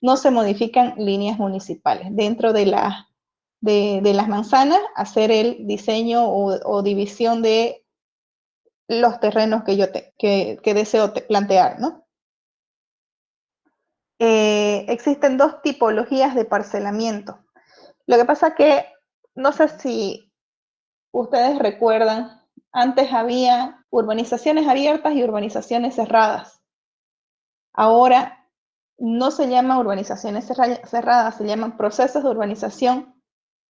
no se modifican líneas municipales. Dentro de las manzanas, hacer el diseño o división de los terrenos que deseo plantear, ¿no? Existen dos tipologías de parcelamiento. Lo que pasa que, no sé si ustedes recuerdan, antes había urbanizaciones abiertas y urbanizaciones cerradas. Ahora no se llaman urbanizaciones cerradas, se llaman procesos de urbanización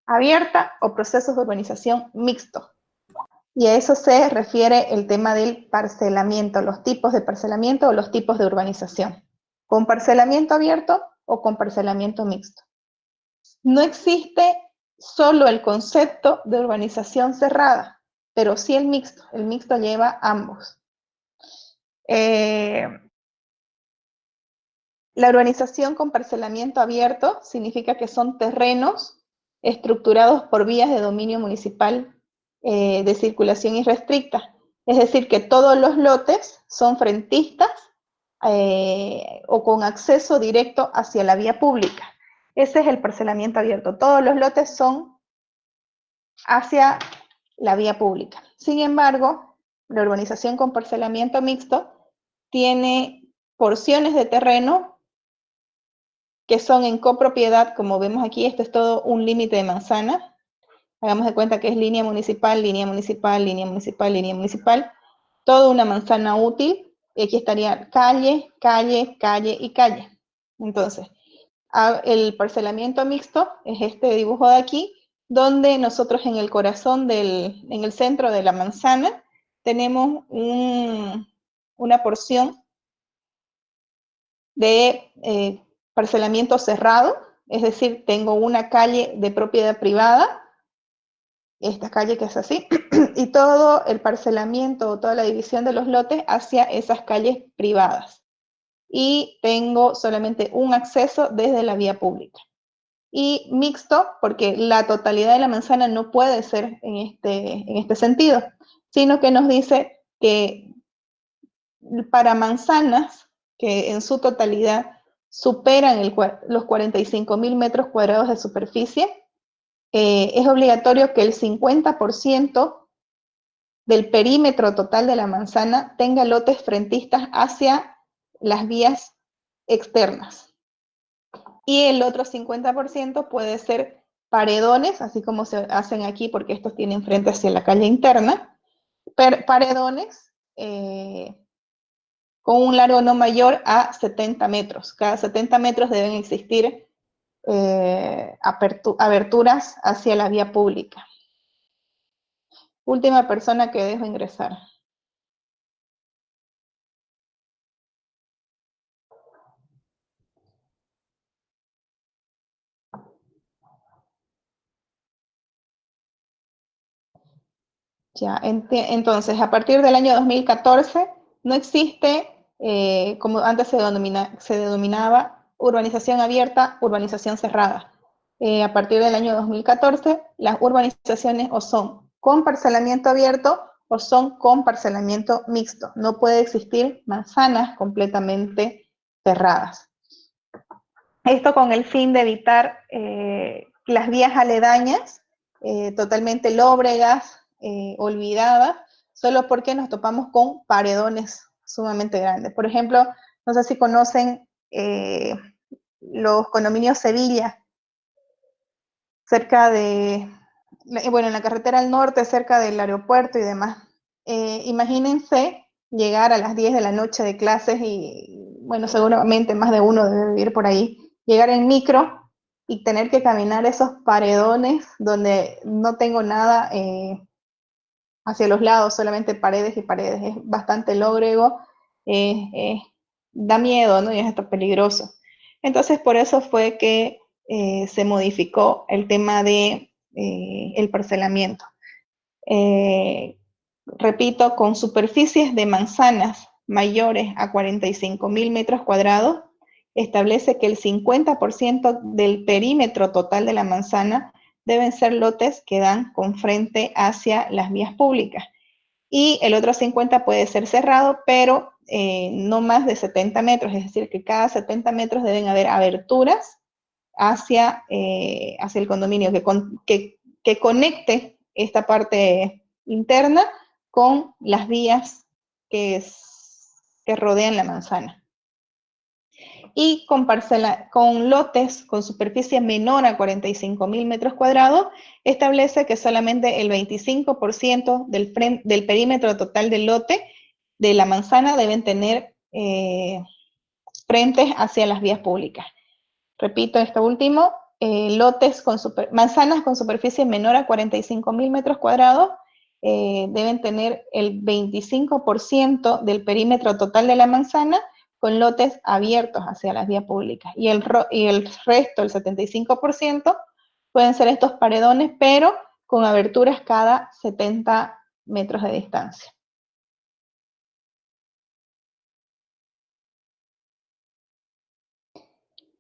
abierta o procesos de urbanización mixto. Y a eso se refiere el tema del parcelamiento, los tipos de parcelamiento o los tipos de urbanización, con parcelamiento abierto o con parcelamiento mixto. No existe solo el concepto de urbanización cerrada, pero sí el mixto. El mixto lleva ambos. La urbanización con parcelamiento abierto significa que son terrenos estructurados por vías de dominio municipal de circulación irrestricta. Es decir, que todos los lotes son frentistas o con acceso directo hacia la vía pública. Ese es el parcelamiento abierto. Todos los lotes son hacia la vía pública. Sin embargo, la urbanización con parcelamiento mixto tiene porciones de terreno que son en copropiedad, como vemos aquí, esto es todo un límite de manzana. Hagamos de cuenta que es línea municipal, línea municipal, línea municipal, línea municipal, toda una manzana útil, y aquí estaría calle, calle, calle y calle. Entonces, el parcelamiento mixto es este dibujo de aquí, donde nosotros en el corazón, en el centro de la manzana, tenemos una porción de parcelamiento cerrado, es decir, tengo una calle de propiedad privada, esta calle que es así, y todo el parcelamiento, toda la división de los lotes hacia esas calles privadas. Y tengo solamente un acceso desde la vía pública. Y mixto, porque la totalidad de la manzana no puede ser en este sentido, sino que nos dice que para manzanas que en su totalidad superan los 45.000 metros cuadrados de superficie, es obligatorio que el 50% del perímetro total de la manzana tenga lotes frentistas hacia las vías externas. Y el otro 50% puede ser paredones, así como se hacen aquí, porque estos tienen frente hacia la calle interna, paredones con un largo no mayor a 70 metros. Cada 70 metros deben existir aberturas hacia la vía pública. Última persona que dejo ingresar. Ya, entonces, a partir del año 2014, no existe, como antes se denominaba, urbanización abierta, urbanización cerrada. A partir del año 2014, las urbanizaciones o son con parcelamiento abierto o son con parcelamiento mixto. No puede existir manzanas completamente cerradas. Esto con el fin de evitar las vías aledañas, totalmente lóbregas, olvidadas, solo porque nos topamos con paredones sumamente grandes. Por ejemplo, no sé si conocen los condominios Sevilla, cerca de, bueno, en la carretera al norte, cerca del aeropuerto y demás. Imagínense llegar a las 10 de la noche de clases y, bueno, seguramente más de uno debe vivir por ahí, llegar en micro y tener que caminar esos paredones donde no tengo nada hacia los lados, solamente paredes y paredes. Es bastante lóbrego, da miedo, ¿no? Y es hasta peligroso. Entonces, por eso fue que se modificó el tema de el parcelamiento. Repito, con superficies de manzanas mayores a 45.000 metros cuadrados, establece que el 50% del perímetro total de la manzana deben ser lotes que dan con frente hacia las vías públicas. Y el otro 50% puede ser cerrado, pero no más de 70 metros, es decir, que cada 70 metros deben haber aberturas hacia el condominio, que conecte esta parte interna con las vías que rodean la manzana. Y con lotes con superficie menor a 45.000 metros cuadrados, establece que solamente el 25% del perímetro total del lote de la manzana deben tener frentes hacia las vías públicas. Repito esto último, manzanas con superficie menor a 45.000 metros cuadrados deben tener el 25% del perímetro total de la manzana con lotes abiertos hacia las vías públicas. Y el resto, el 75%, pueden ser estos paredones, pero con aberturas cada 70 metros de distancia.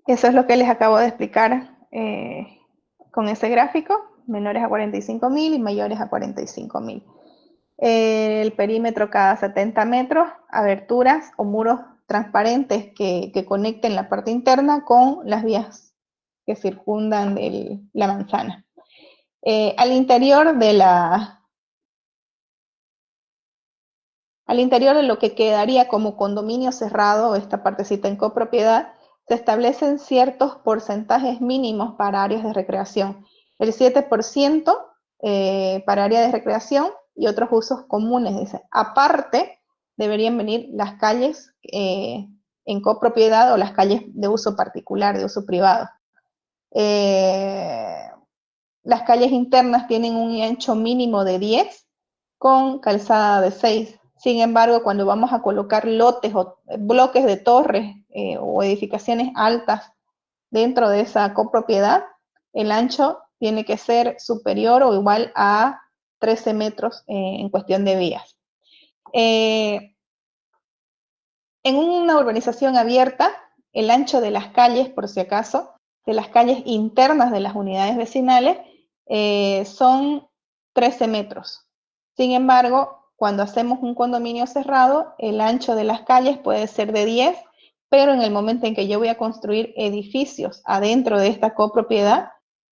Eso es lo que les acabo de explicar con ese gráfico, menores a 45.000 y mayores a 45.000. El perímetro cada 70 metros, aberturas o muros transparentes que conecten la parte interna con las vías que circundan la manzana. Al interior de lo que quedaría como condominio cerrado, esta partecita en copropiedad, se establecen ciertos porcentajes mínimos para áreas de recreación. El 7% para área de recreación y otros usos comunes, dice. Aparte, deberían venir las calles en copropiedad o las calles de uso particular, de uso privado. Las calles internas tienen un ancho mínimo de 10 con calzada de 6. Sin embargo, cuando vamos a colocar lotes o bloques de torres o edificaciones altas dentro de esa copropiedad, el ancho tiene que ser superior o igual a 13 metros en cuestión de vías. En una urbanización abierta, el ancho de las calles, por si acaso, de las calles internas de las unidades vecinales, son 13 metros. Sin embargo, cuando hacemos un condominio cerrado, el ancho de las calles puede ser de 10, pero en el momento en que yo voy a construir edificios adentro de esta copropiedad,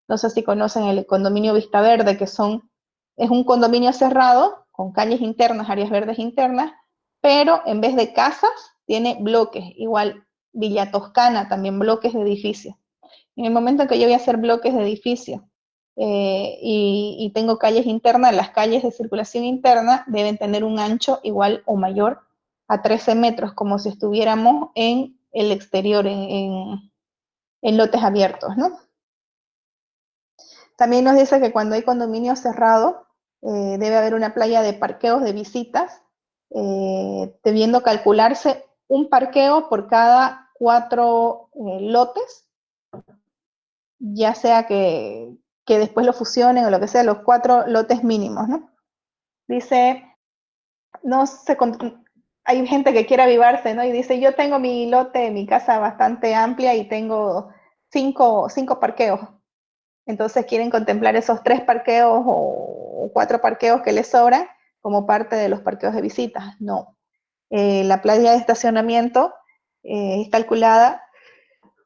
no sé si conocen el condominio Vista Verde, es un condominio cerrado, con calles internas, áreas verdes internas, pero en vez de casas, tiene bloques, igual Villa Toscana, también bloques de edificios. En el momento en que yo voy a hacer bloques de edificios y tengo calles internas, las calles de circulación interna deben tener un ancho igual o mayor a 13 metros, como si estuviéramos en el exterior, en lotes abiertos, ¿no? También nos dice que cuando hay condominio cerrado, debe haber una playa de parqueos de visitas, debiendo calcularse un parqueo por cada 4 lotes, ya sea que después lo fusionen o lo que sea, los 4 lotes mínimos, ¿no? Dice, hay gente que quiere avivarse, ¿no? Y dice, yo tengo mi lote, mi casa bastante amplia y tengo 5 parqueos. Entonces quieren contemplar esos 3 parqueos o 4 parqueos que les sobran como parte de los parqueos de visitas. No. La playa de estacionamiento es calculada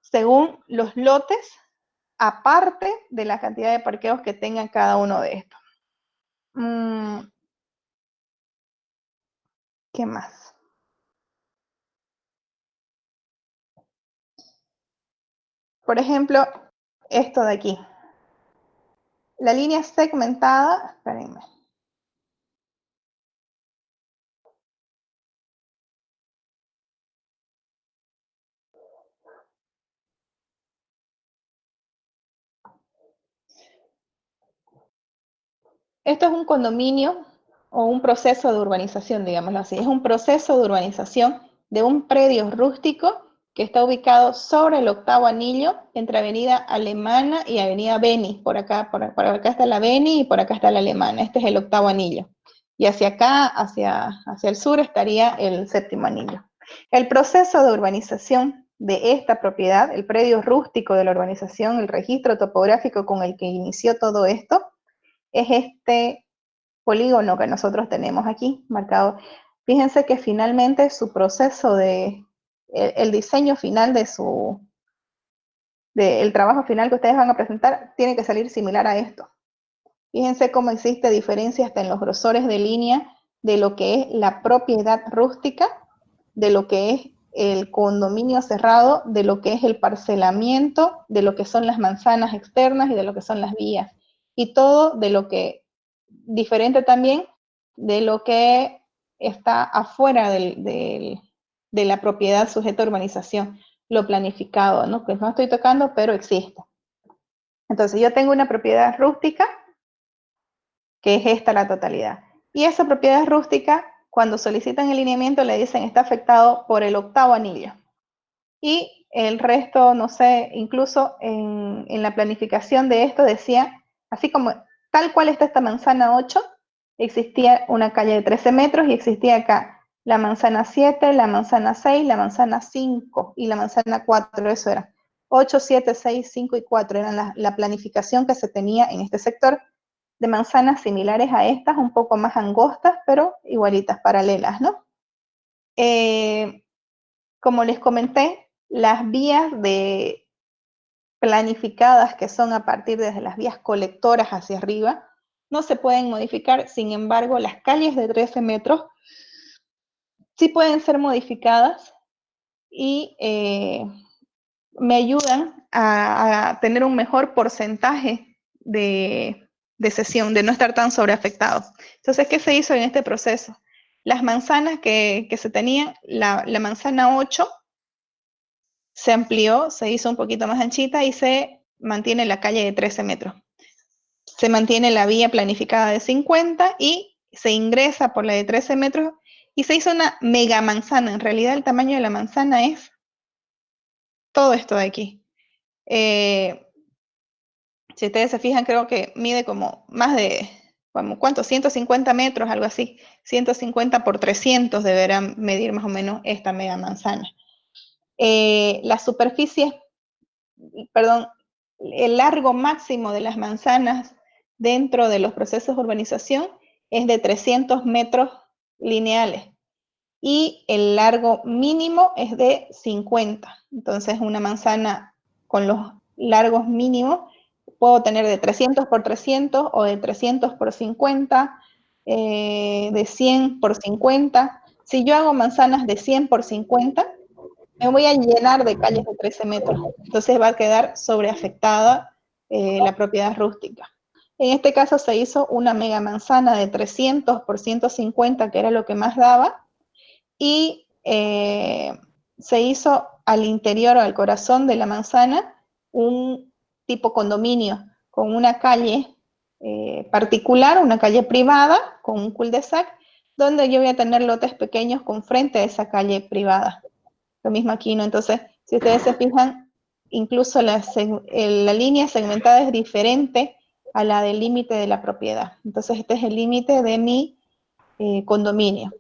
según los lotes, aparte de la cantidad de parqueos que tengan cada uno de estos. ¿Qué más? Por ejemplo, esto de aquí. La línea segmentada, espérenme. Esto es un condominio o un proceso de urbanización, digámoslo así. Es un proceso de urbanización de un predio rústico que está ubicado sobre el 8º anillo entre Avenida Alemana y Avenida Beni. Por acá está la Beni y por acá está la Alemana. Este es el 8º anillo. Y hacia acá, hacia el sur, estaría el 7º anillo. El proceso de urbanización de esta propiedad, el predio rústico de la urbanización, el registro topográfico con el que inició todo esto, es este polígono que nosotros tenemos aquí marcado. Fíjense que finalmente su proceso el diseño final el trabajo final que ustedes van a presentar tiene que salir similar a esto. Fíjense cómo existe diferencia hasta en los grosores de línea de lo que es la propiedad rústica, de lo que es el condominio cerrado, de lo que es el parcelamiento, de lo que son las manzanas externas y de lo que son las vías. Y todo de lo que, diferente también, de lo que está afuera de la propiedad sujeta a urbanización, lo planificado, ¿no? Pues no estoy tocando, pero existe. Entonces yo tengo una propiedad rústica, que es esta la totalidad. Y esa propiedad rústica, cuando solicitan el lineamiento, le dicen está afectado por el 8º anillo. Y el resto, no sé, incluso en la planificación de esto decía, así como tal cual está esta manzana 8, existía una calle de 13 metros y existía acá la manzana 7, la manzana 6, la manzana 5 y la manzana 4, eso era. 8, 7, 6, 5 y 4 eran la planificación que se tenía en este sector de manzanas similares a estas, un poco más angostas, pero igualitas, paralelas, ¿no? Como les comenté, las vías planificadas, que son a partir desde las vías colectoras hacia arriba, no se pueden modificar. Sin embargo, las calles de 13 metros sí pueden ser modificadas y me ayudan a tener un mejor porcentaje de cesión, de no estar tan sobreafectado. Entonces, ¿qué se hizo en este proceso? Las manzanas que se tenían, la manzana 8 se amplió, se hizo un poquito más anchita y se mantiene la calle de 13 metros. Se mantiene la vía planificada de 50 y se ingresa por la de 13 metros y se hizo una mega manzana. En realidad el tamaño de la manzana es todo esto de aquí. Si ustedes se fijan, creo que mide como más de, ¿cuánto? 150 metros, algo así. 150 por 300 deberán medir más o menos esta mega manzana. La superficie, perdón, el largo máximo de las manzanas dentro de los procesos de urbanización es de 300 metros lineales y el largo mínimo es de 50. Entonces, una manzana con los largos mínimos puedo tener de 300 por 300 o de 300 por 50, de 100 por 50. Si yo hago manzanas de 100 por 50, me voy a llenar de calles de 13 metros. Entonces va a quedar sobreafectada la propiedad rústica. En este caso se hizo una mega manzana de 300 por 150, que era lo que más daba, y se hizo al interior o al corazón de la manzana un tipo condominio con una calle particular, una calle privada con un cul-de-sac, donde yo voy a tener lotes pequeños con frente a esa calle privada. Lo mismo aquí, ¿no? Entonces, si ustedes se fijan, incluso la línea segmentada es diferente a la del límite de la propiedad. Entonces, este es el límite de mi condominio.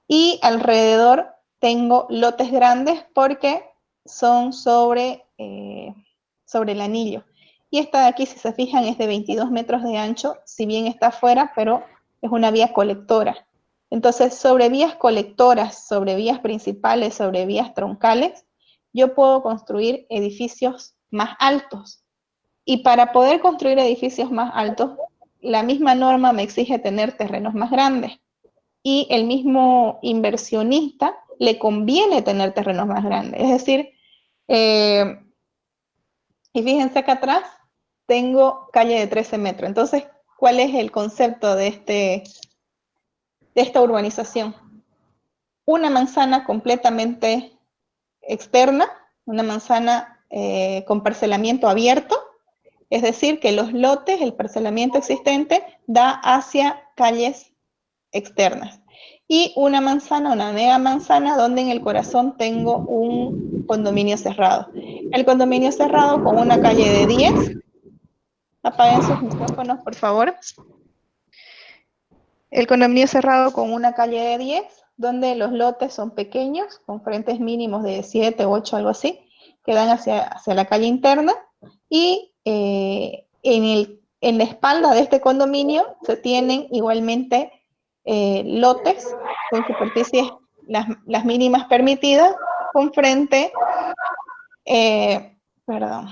Y alrededor tengo lotes grandes porque son sobre el anillo. Y esta de aquí, si se fijan, es de 22 metros de ancho, si bien está afuera, pero es una vía colectora. Entonces, sobre vías colectoras, sobre vías principales, sobre vías troncales, yo puedo construir edificios más altos. Y para poder construir edificios más altos, la misma norma me exige tener terrenos más grandes. Y el mismo inversionista le conviene tener terrenos más grandes. Es decir, y fíjense acá atrás, tengo calle de 13 metros. Entonces, ¿cuál es el concepto de esta urbanización? Una manzana completamente externa, una manzana con parcelamiento abierto, es decir, que los lotes, el parcelamiento existente, da hacia calles externas. Y una manzana, una mega manzana, donde en el corazón tengo un condominio cerrado. El condominio cerrado con una calle de 10. Apaguen sus micrófonos, por favor. El condominio cerrado con una calle de 10, donde los lotes son pequeños, con frentes mínimos de 7, 8, algo así, que dan hacia la calle interna. Y en la espalda de este condominio se tienen igualmente lotes con superficies las mínimas permitidas con frente, perdón.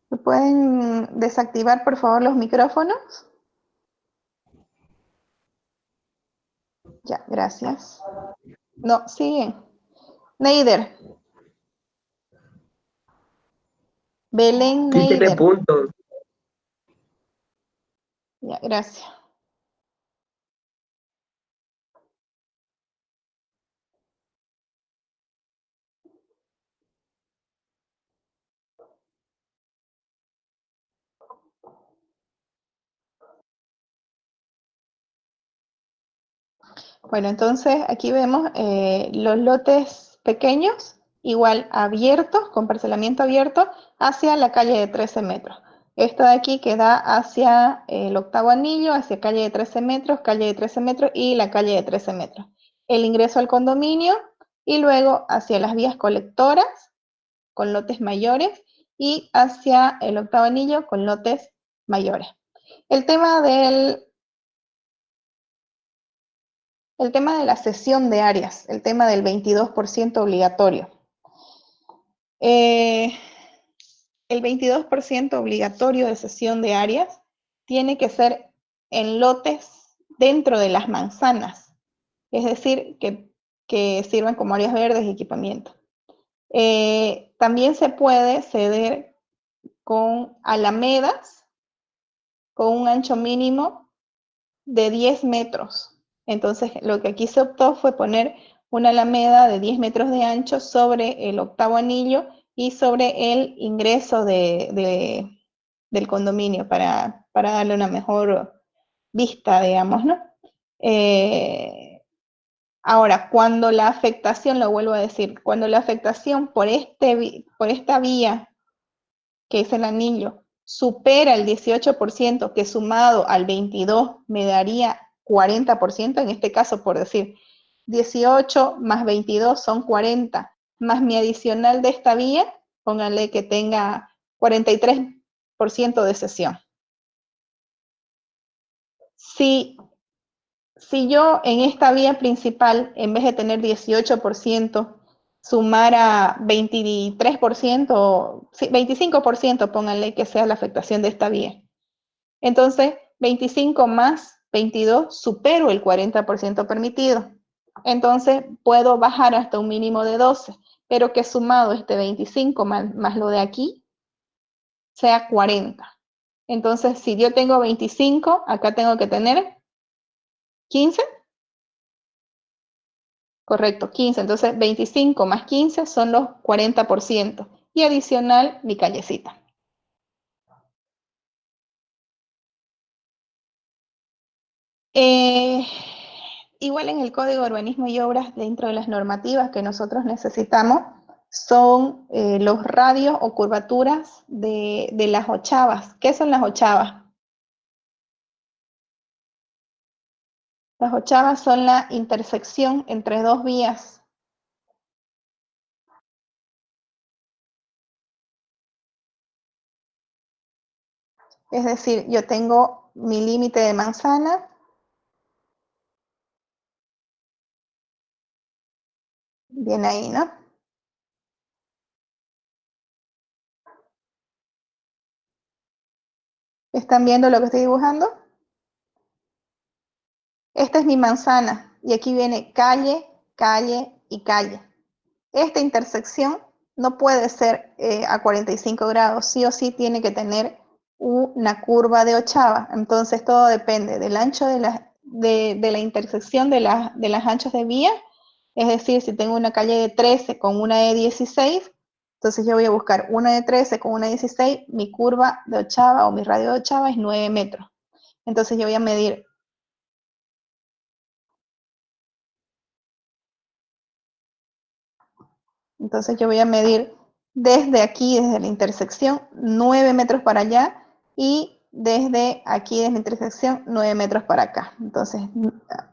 ¿Me pueden desactivar, por favor, los micrófonos? Ya, gracias. No, siguen. Neider. Belén Sí tiene Neider. puntos. Ya, gracias. Bueno, entonces aquí vemos los lotes pequeños, igual abiertos, con parcelamiento abierto, hacia la calle de 13 metros. Esto de aquí que da hacia el octavo anillo, hacia calle de 13 metros, calle de 13 metros y la calle de 13 metros. El ingreso al condominio y luego hacia las vías colectoras con lotes mayores y hacia el octavo anillo con lotes mayores. El tema de la cesión de áreas, el tema del 22% obligatorio. El 22% obligatorio de cesión de áreas tiene que ser en lotes dentro de las manzanas, es decir, que sirvan como áreas verdes y equipamiento. También se puede ceder con alamedas con un ancho mínimo de 10 metros. Entonces, lo que aquí se optó fue poner una alameda de 10 metros de ancho sobre el octavo anillo y sobre el ingreso del condominio para darle una mejor vista, digamos, ¿no? Ahora, cuando la afectación, lo vuelvo a decir, cuando la afectación por esta vía, que es el anillo, supera el 18%, que sumado al 22 me daría 40%, en este caso por decir 18 más 22 son 40, más mi adicional de esta vía, pónganle que tenga 43% de cesión. Si yo en esta vía principal, en vez de tener 18%, sumara 23%, 25%, pónganle que sea la afectación de esta vía. Entonces, 25 más 22 supero el 40% permitido. Entonces, puedo bajar hasta un mínimo de 12, pero que sumado este 25 más lo de aquí, sea 40. Entonces, si yo tengo 25, acá tengo que tener 15. Correcto, 15. Entonces, 25 más 15 son los 40%. Y adicional, mi callecita. Igual en el Código de Urbanismo y Obras, dentro de las normativas que nosotros necesitamos, son los radios o curvaturas de las ochavas. ¿Qué son las ochavas? Las ochavas son la intersección entre dos vías. Es decir, yo tengo mi límite de manzana. Bien ahí, ¿no? ¿Están viendo lo que estoy dibujando? Esta es mi manzana y aquí viene calle, calle y calle. Esta intersección no puede ser a 45 grados, sí o sí tiene que tener una curva de ochava. Entonces todo depende del ancho de la intersección de las anchas de vía. Es decir, si tengo una calle de 13 con una de 16, entonces yo voy a buscar una de 13 con una de 16, mi curva de ochava o mi radio de ochava es 9 metros. Entonces yo voy a medir. Entonces yo voy a medir desde aquí, desde la intersección, 9 metros para allá y desde aquí, desde la intersección, 9 metros para acá. Entonces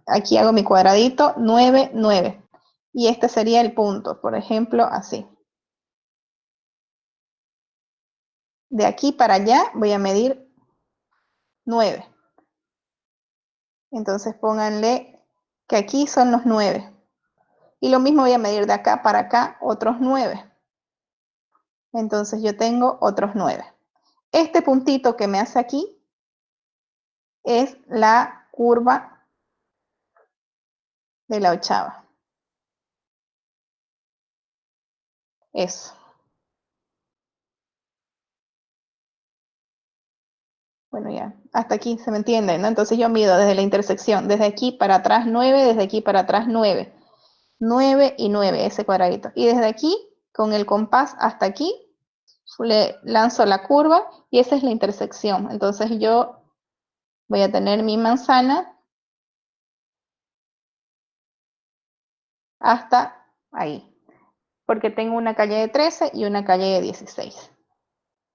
aquí hago mi cuadradito, 9, 9. Y este sería el punto, por ejemplo, así. de aquí para allá voy a medir 9. Entonces pónganle que aquí son los 9. Y lo mismo voy a medir de acá para acá otros 9. Entonces yo tengo otros 9. Este puntito que me hace aquí es la curva de la ochava. Eso. Bueno, ya, hasta aquí se me entiende, ¿no? Entonces yo mido desde la intersección, desde aquí para atrás 9, desde aquí para atrás 9. 9 y 9, ese cuadradito. Y desde aquí, con el compás hasta aquí, le lanzo la curva y esa es la intersección. Entonces yo voy a tener mi manzana hasta ahí, porque tengo una calle de 13 y una calle de 16.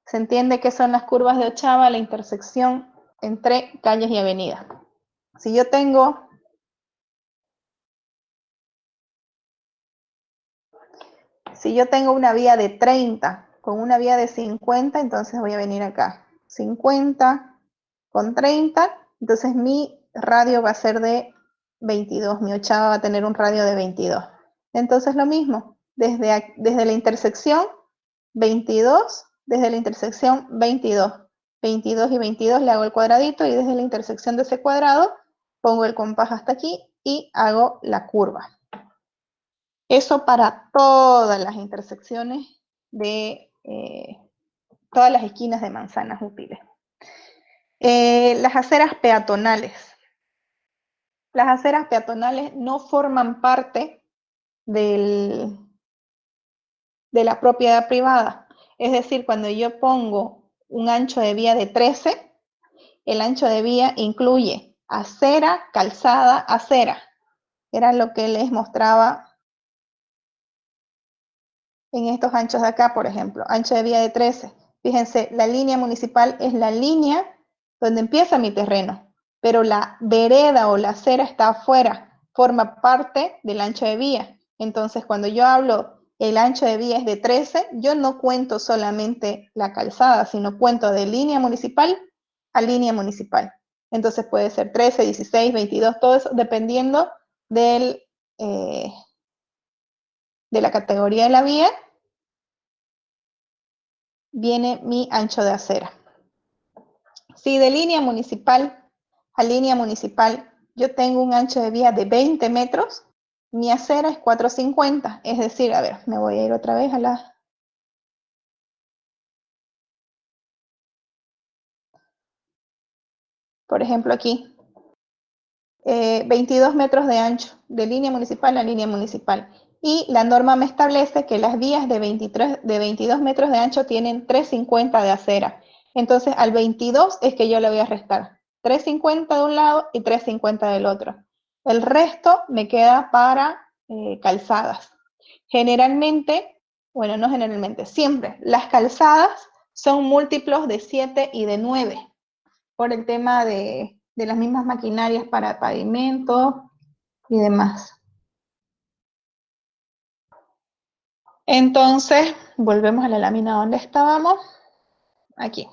¿Se entiende qué son las curvas de ochava? La intersección entre calles y avenidas. Si yo tengo una vía de 30 con una vía de 50, entonces voy a venir acá. 50 con 30, entonces mi radio va a ser de 22, mi ochava va a tener un radio de 22. Entonces lo mismo, desde la intersección 22, desde la intersección 22. 22 y 22 le hago el cuadradito y desde la intersección de ese cuadrado pongo el compás hasta aquí y hago la curva. Eso para todas las intersecciones de todas las esquinas de manzanas útiles. Las aceras peatonales. Las aceras peatonales no forman parte de la propiedad privada. Es decir, cuando yo pongo un ancho de vía de 13, el ancho de vía incluye acera, calzada, acera. Era lo que les mostraba en estos anchos de acá, por ejemplo, ancho de vía de 13. Fíjense, la línea municipal es la línea donde empieza mi terreno, pero la vereda o la acera está afuera, forma parte del ancho de vía. Entonces, cuando yo hablo el ancho de vía es de 13, yo no cuento solamente la calzada, sino cuento de línea municipal a línea municipal. Entonces puede ser 13, 16, 22, todo eso dependiendo de la categoría de la vía, viene mi ancho de acera. Si de línea municipal a línea municipal yo tengo un ancho de vía de 20 metros, mi acera es 450, es decir, a ver, me voy a ir otra vez a la... Por ejemplo aquí, 22 metros de ancho, de línea municipal a línea municipal. Y la norma me establece que las vías de 22 metros de ancho tienen 350 de acera. Entonces al 22 es que yo le voy a restar 350 de un lado y 350 del otro. El resto me queda para calzadas. Generalmente, bueno, no generalmente, siempre, las calzadas son múltiplos de 7 y de 9 por el tema de las mismas maquinarias para pavimento y demás. Entonces, volvemos a la lámina donde estábamos. Aquí.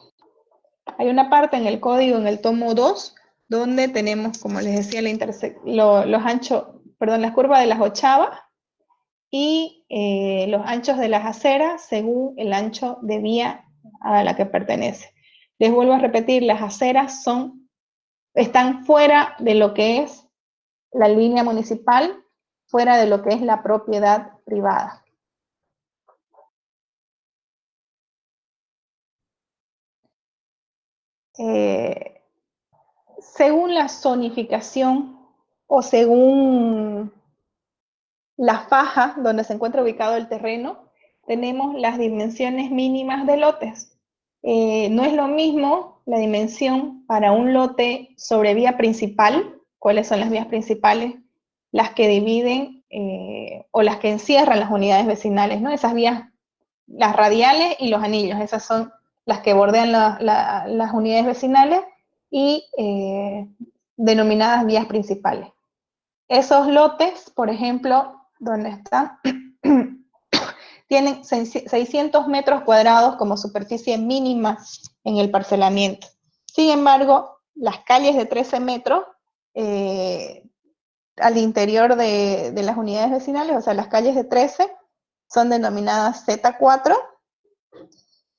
Hay una parte en el código, en el tomo 2, donde tenemos, como les decía, las curvas de las ochavas y los anchos de las aceras según el ancho de vía a la que pertenece. Les vuelvo a repetir, las aceras están fuera de lo que es la línea municipal, fuera de lo que es la propiedad privada. Según la zonificación o según la faja donde se encuentra ubicado el terreno, tenemos las dimensiones mínimas de lotes. No es lo mismo la dimensión para un lote sobre vía principal. ¿Cuáles son las vías principales? Las que dividen o las que encierran las unidades vecinales, ¿no? Esas vías, las radiales y los anillos, esas son las que bordean las unidades vecinales y denominadas vías principales. Esos lotes, por ejemplo, ¿dónde están? tienen 600 metros cuadrados como superficie mínima en el parcelamiento. Sin embargo, las calles de 13 metros al interior de las unidades vecinales, o sea, las calles de 13, son denominadas Z4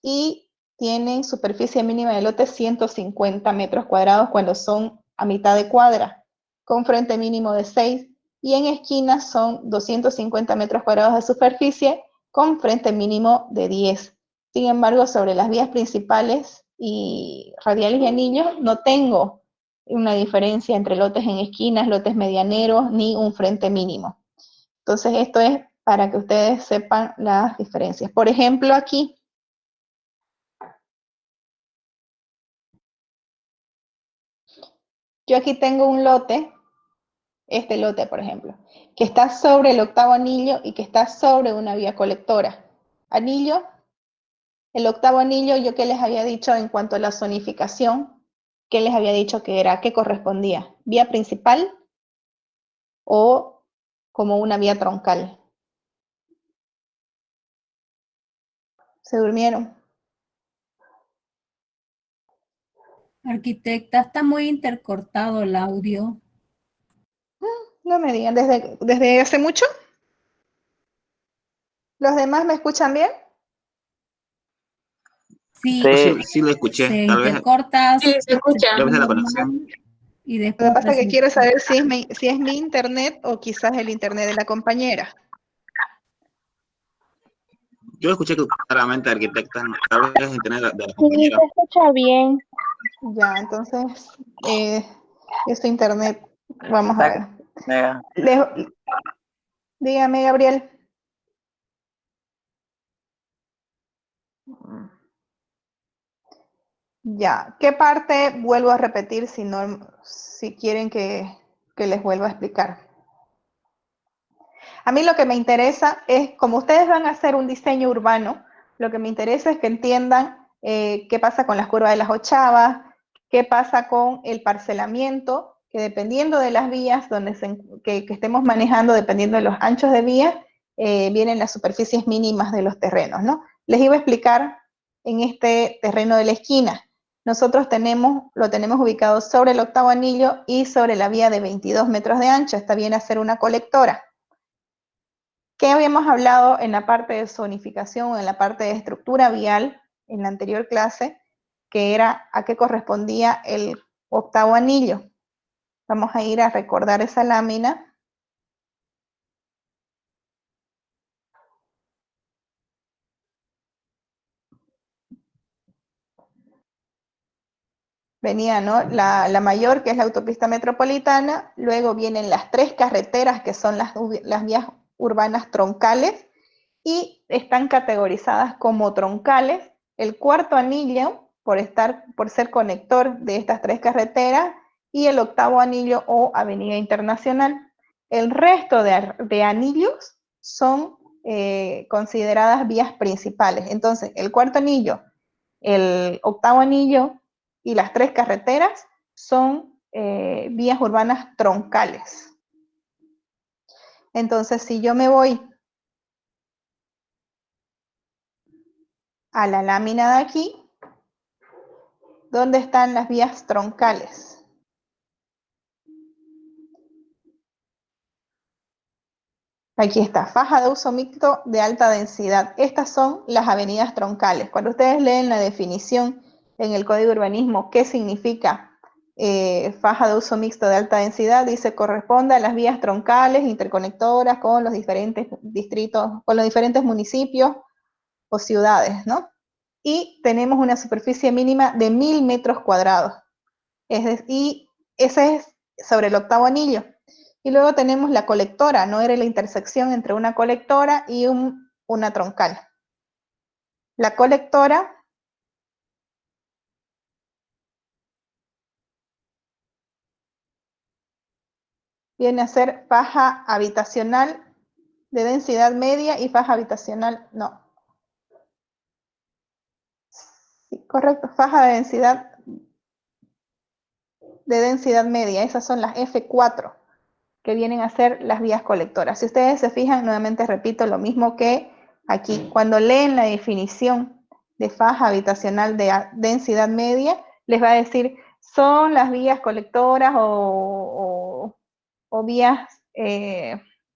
y tienen superficie mínima de lote 150 metros cuadrados cuando son a mitad de cuadra, con frente mínimo de 6, y en esquinas son 250 metros cuadrados de superficie con frente mínimo de 10. Sin embargo, sobre las vías principales y radiales y anillos no tengo una diferencia entre lotes en esquinas, lotes medianeros, ni un frente mínimo. Entonces, esto es para que ustedes sepan las diferencias. Por ejemplo, aquí, yo aquí tengo un lote, este lote, por ejemplo, que está sobre el octavo anillo y que está sobre una vía colectora. Anillo, el octavo anillo, yo que les había dicho en cuanto a la zonificación, ¿qué les había dicho que era? ¿Qué correspondía? ¿Vía principal o como una vía troncal? ¿Se durmieron? Arquitecta, está muy intercortado el audio. No me digan, ¿desde hace mucho? ¿Los demás me escuchan bien? Sí, Sí, sí lo escuché, se tal vez intercorta, Sí, se escucha. debe ser la escucha conexión. mal y Lo que después pasa es que recién. quiero saber si es mi internet o quizás el internet de la compañera. Yo escuché claramente arquitecta, tal vez es internet de la Sí, compañera. se escucha bien. Ya, entonces, este internet, vamos a ver. Dígame, Gabriel. Ya, ¿qué parte vuelvo a repetir si quieren que les vuelva a explicar? A mí lo que me interesa es, como ustedes van a hacer un diseño urbano, lo que me interesa es que entiendan qué pasa con las curvas de las ochavas, qué pasa con el parcelamiento, que dependiendo de las vías que estemos manejando, dependiendo de los anchos de vías, vienen las superficies mínimas de los terrenos, ¿no? Les iba a explicar en este terreno de la esquina. Nosotros lo tenemos ubicado sobre el octavo anillo y sobre la vía de 22 metros de ancho. Esta viene a ser una colectora. ¿Qué habíamos hablado en la parte de zonificación o en la parte de estructura vial en la anterior clase? Que era a qué correspondía el octavo anillo. Vamos a ir a recordar esa lámina. Venía, ¿no? La mayor, que es la autopista metropolitana, luego vienen las tres carreteras, que son las vías urbanas troncales, y están categorizadas como troncales. El cuarto anillo, por ser conector de estas tres carreteras, y el octavo anillo o avenida internacional. El resto de anillos son consideradas vías principales. Entonces, el cuarto anillo, el octavo anillo y las tres carreteras son vías urbanas troncales. Entonces, si yo me voy a la lámina de aquí, ¿dónde están las vías troncales? Aquí está, faja de uso mixto de alta densidad. Estas son las avenidas troncales. Cuando ustedes leen la definición en el Código de Urbanismo, ¿qué significa faja de uso mixto de alta densidad? Dice, corresponde a las vías troncales interconectoras con los diferentes distritos, con los diferentes municipios o ciudades, ¿no? Y tenemos una superficie mínima de 1000 metros cuadrados. Y ese es sobre el octavo anillo. Y luego tenemos la colectora, no era la intersección entre una colectora y una troncal. La colectora viene a ser faja habitacional de densidad media y faja habitacional, no. Sí, correcto, faja de densidad media, esas son las F4, que vienen a ser las vías colectoras. Si ustedes se fijan, nuevamente repito, lo mismo que Aquí, cuando leen la definición de faja habitacional de densidad media, les va a decir, son las vías colectoras o vías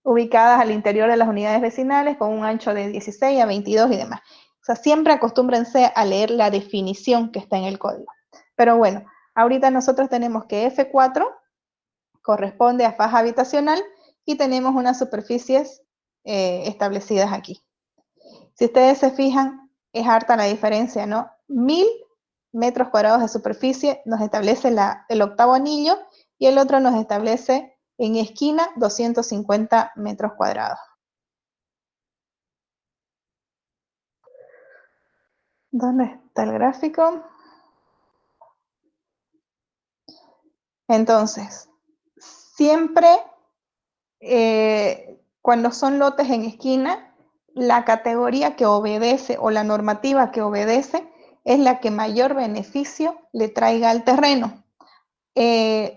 ubicadas al interior de las unidades vecinales con un ancho de 16 a 22 y demás. O sea, siempre acostúmbrense a leer la definición que está en el código. Pero bueno, ahorita nosotros tenemos que F4 corresponde a faja habitacional y tenemos unas superficies establecidas aquí. Si ustedes se fijan, es harta la diferencia, ¿no? 1000 metros cuadrados de superficie nos establece el octavo anillo y el otro nos establece en esquina 250 metros cuadrados. ¿Dónde está el gráfico? Entonces, siempre cuando son lotes en esquina, la categoría que obedece o la normativa que obedece es la que mayor beneficio le traiga al terreno.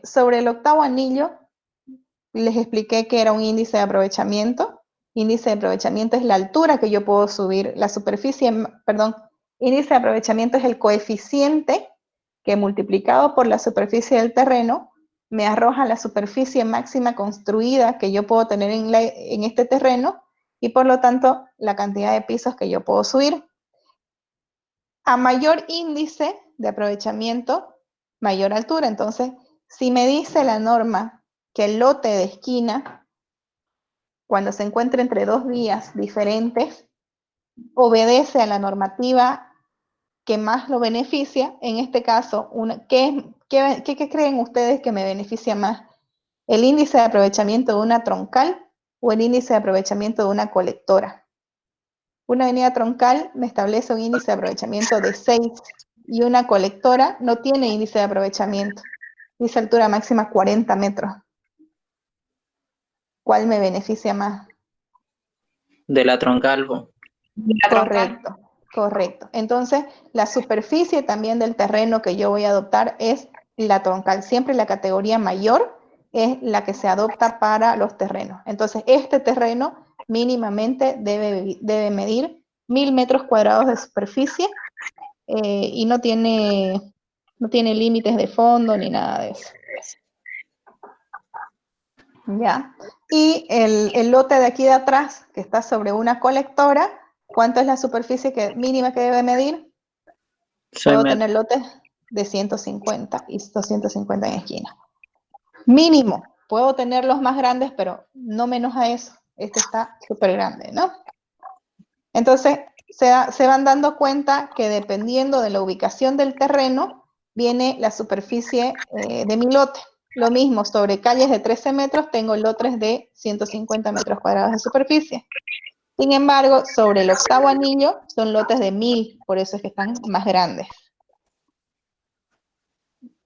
Sobre el octavo anillo, les expliqué que era un índice de aprovechamiento. Índice de aprovechamiento es la altura que yo puedo subir, la superficie, perdón, índice de aprovechamiento es el coeficiente que multiplicado por la superficie del terreno me arroja la superficie máxima construida que yo puedo tener en este terreno y por lo tanto la cantidad de pisos que yo puedo subir. A mayor índice de aprovechamiento, mayor altura. Entonces, si me dice la norma que el lote de esquina, cuando se encuentra entre dos vías diferentes, obedece a la normativa que más lo beneficia, en este caso, ¿qué creen ustedes que me beneficia más? ¿El índice de aprovechamiento de una troncal o el índice de aprovechamiento de una colectora? Una avenida troncal me establece un índice de aprovechamiento de 6 y una colectora no tiene índice de aprovechamiento. Dice altura máxima 40 metros. ¿Cuál me beneficia más? De la troncal. Correcto, correcto. Entonces, la superficie también del terreno que yo voy a adoptar es la troncal. Siempre la categoría mayor es la que se adopta para los terrenos. Entonces, este terreno mínimamente debe medir 1000 metros cuadrados de superficie y no tiene límites de fondo ni nada de eso. ¿Ya? Y el lote de aquí de atrás, que está sobre una colectora, ¿cuánto es la superficie mínima que debe medir? Puedo tener lotes de 150 y 250 en esquina. Mínimo. Puedo tener los más grandes, pero no menos a eso. Este está súper grande, ¿no? Entonces, se van dando cuenta que dependiendo de la ubicación del terreno, viene la superficie de mi lote. Lo mismo, sobre calles de 13 metros, tengo lotes de 150 metros cuadrados de superficie. Sin embargo, sobre el octavo anillo, son lotes de 1000, por eso es que están más grandes.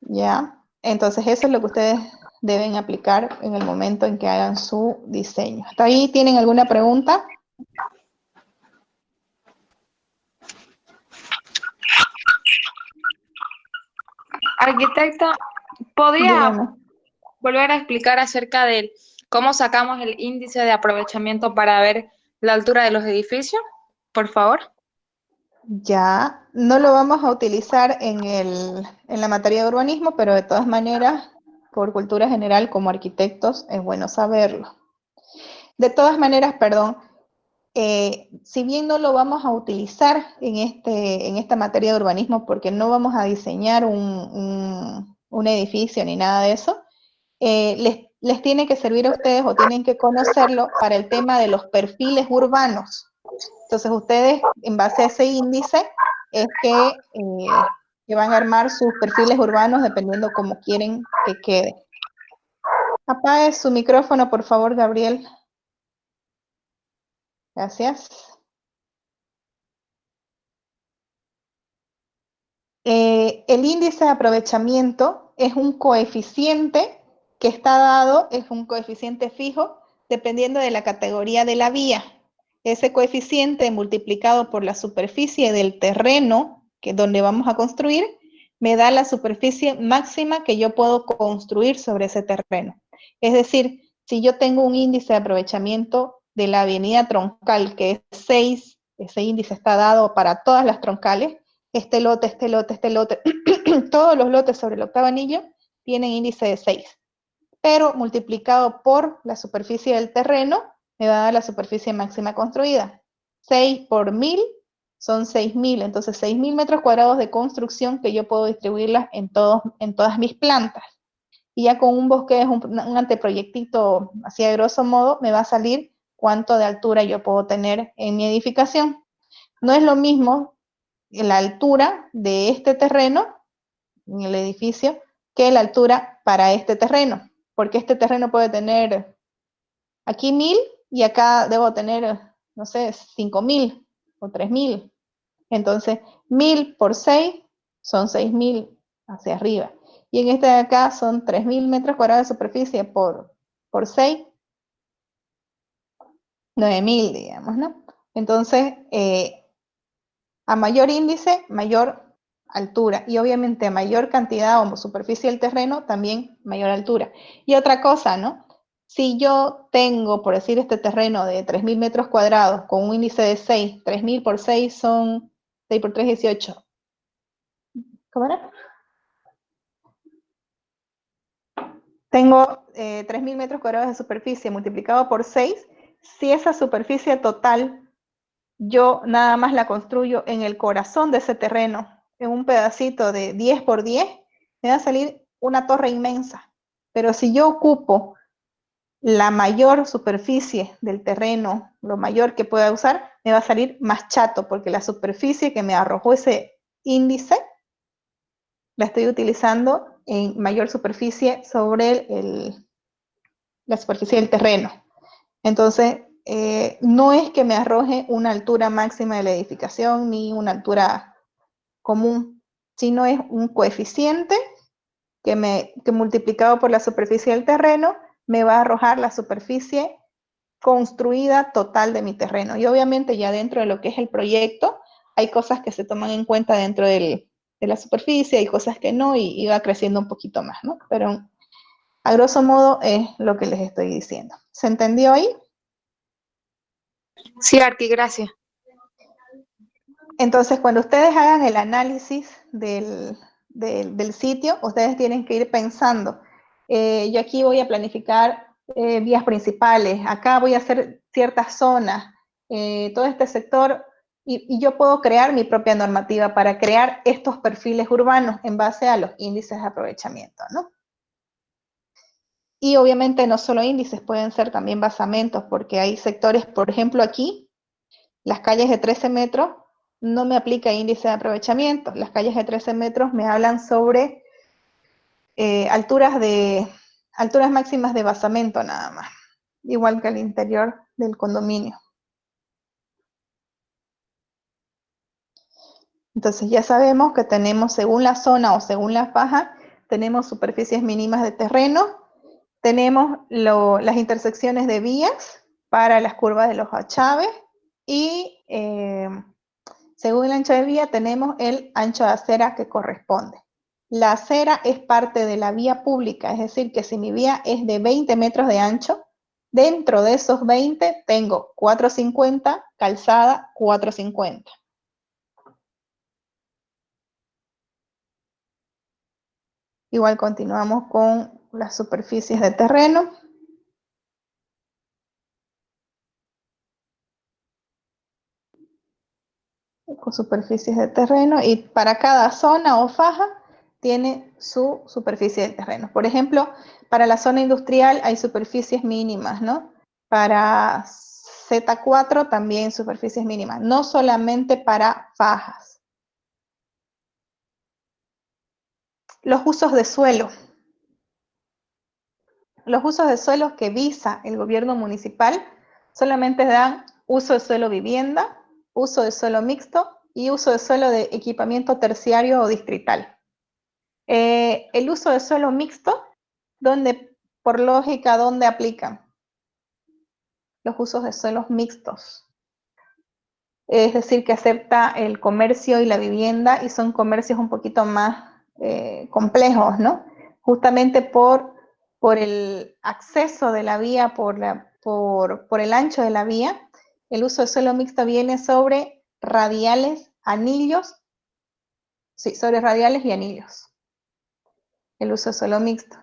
¿Ya? Entonces, eso es lo que ustedes deben aplicar en el momento en que hagan su diseño. ¿Hasta ahí tienen alguna pregunta? Arquitecta, ¿podría Dígame. volver a explicar acerca de cómo sacamos el índice de aprovechamiento para ver la altura de los edificios, por favor? Ya, no lo vamos a utilizar en la materia de urbanismo, pero de todas maneras, por cultura general, como arquitectos, es bueno saberlo. De todas maneras, perdón, si bien no lo vamos a utilizar en esta materia de urbanismo, porque no vamos a diseñar un edificio ni nada de eso, les tiene que servir a ustedes o tienen que conocerlo para el tema de los perfiles urbanos. Entonces ustedes, en base a ese índice, es que van a armar sus perfiles urbanos dependiendo cómo quieren que quede. Apague su micrófono, por favor, Gabriel. Gracias. El índice de aprovechamiento es un coeficiente que está dado, es un coeficiente fijo, dependiendo de la categoría de la vía. Ese coeficiente multiplicado por la superficie del terreno donde vamos a construir, me da la superficie máxima que yo puedo construir sobre ese terreno. Es decir, si yo tengo un índice de aprovechamiento de la avenida troncal que es 6 ese índice está dado para todas las troncales, este lote, todos los lotes sobre el octavo anillo tienen índice de 6, pero multiplicado por la superficie del terreno, me va a dar la superficie máxima construida. 6 por 1000 son 6000, entonces 6000 metros cuadrados de construcción que yo puedo distribuirlas en todas mis plantas. Y ya con un bosquejo, un anteproyectito, así de grosso modo, me va a salir cuánto de altura yo puedo tener en mi edificación. No es lo mismo la altura de este terreno, en el edificio, que la altura para este terreno, porque este terreno puede tener aquí 1000 y acá debo tener, no sé, 5000 o 3000. Entonces, 1000 por 6 son 6000 hacia arriba. Y en este de acá son 3000 metros cuadrados de superficie por 6, 9000, digamos, ¿no? Entonces, a mayor índice, mayor altura. Y obviamente a mayor cantidad o superficie del terreno, también mayor altura. Y otra cosa, ¿no? Si yo tengo, por decir, este terreno de 3000 metros cuadrados con un índice de 6, 3000 por 6 son 6 por 3, 18. ¿Cómo era? Tengo 3000 metros cuadrados de superficie multiplicado por 6. Si esa superficie total yo nada más la construyo en el corazón de ese terreno, en un pedacito de 10 por 10, me va a salir una torre inmensa. Pero si yo ocupo la mayor superficie del terreno, lo mayor que pueda usar, me va a salir más chato, porque la superficie que me arrojó ese índice, la estoy utilizando en mayor superficie sobre la superficie del terreno. Entonces, no es que me arroje una altura máxima de la edificación ni una altura común, sino es un coeficiente que multiplicado por la superficie del terreno me va a arrojar la superficie construida total de mi terreno. Y obviamente ya dentro de lo que es el proyecto, hay cosas que se toman en cuenta dentro de la superficie, hay cosas que no, y va creciendo un poquito más, ¿no? Pero a grosso modo es lo que les estoy diciendo. ¿Se entendió ahí? Sí, Arqui, gracias. Entonces, cuando ustedes hagan el análisis del sitio, ustedes tienen que ir pensando, yo aquí voy a planificar vías principales, acá voy a hacer ciertas zonas, todo este sector, y yo puedo crear mi propia normativa para crear estos perfiles urbanos en base a los índices de aprovechamiento, ¿no? Y obviamente no solo índices, pueden ser también basamentos, porque hay sectores, por ejemplo aquí, las calles de 13 metros, no me aplica índice de aprovechamiento. Las calles de 13 metros me hablan sobre alturas máximas de basamento nada más, igual que al interior del condominio. Entonces ya sabemos que tenemos, según la zona o según la faja, tenemos superficies mínimas de terreno, tenemos las intersecciones de vías para las curvas de los achaves y según el ancho de vía tenemos el ancho de acera que corresponde. La acera es parte de la vía pública, es decir, que si mi vía es de 20 metros de ancho, dentro de esos 20 tengo 450, calzada 450. Igual continuamos con las superficies de terreno. Con superficies de terreno, y para cada zona o faja tiene su superficie de terreno. Por ejemplo, para la zona industrial hay superficies mínimas, ¿no? Para Z4 también superficies mínimas, no solamente para fajas. Los usos de suelo. Los usos de suelo que visa el gobierno municipal solamente dan uso de suelo vivienda, uso de suelo mixto y uso de suelo de equipamiento terciario o distrital. El uso de suelo mixto, por lógica, ¿dónde aplican? Los usos de suelos mixtos. Es decir, que acepta el comercio y la vivienda, y son comercios un poquito más complejos, ¿no? Justamente por el acceso de la vía, por el ancho de la vía, El uso de suelo mixto viene sobre radiales, anillos, sí, sobre radiales y anillos. El uso de suelo mixto.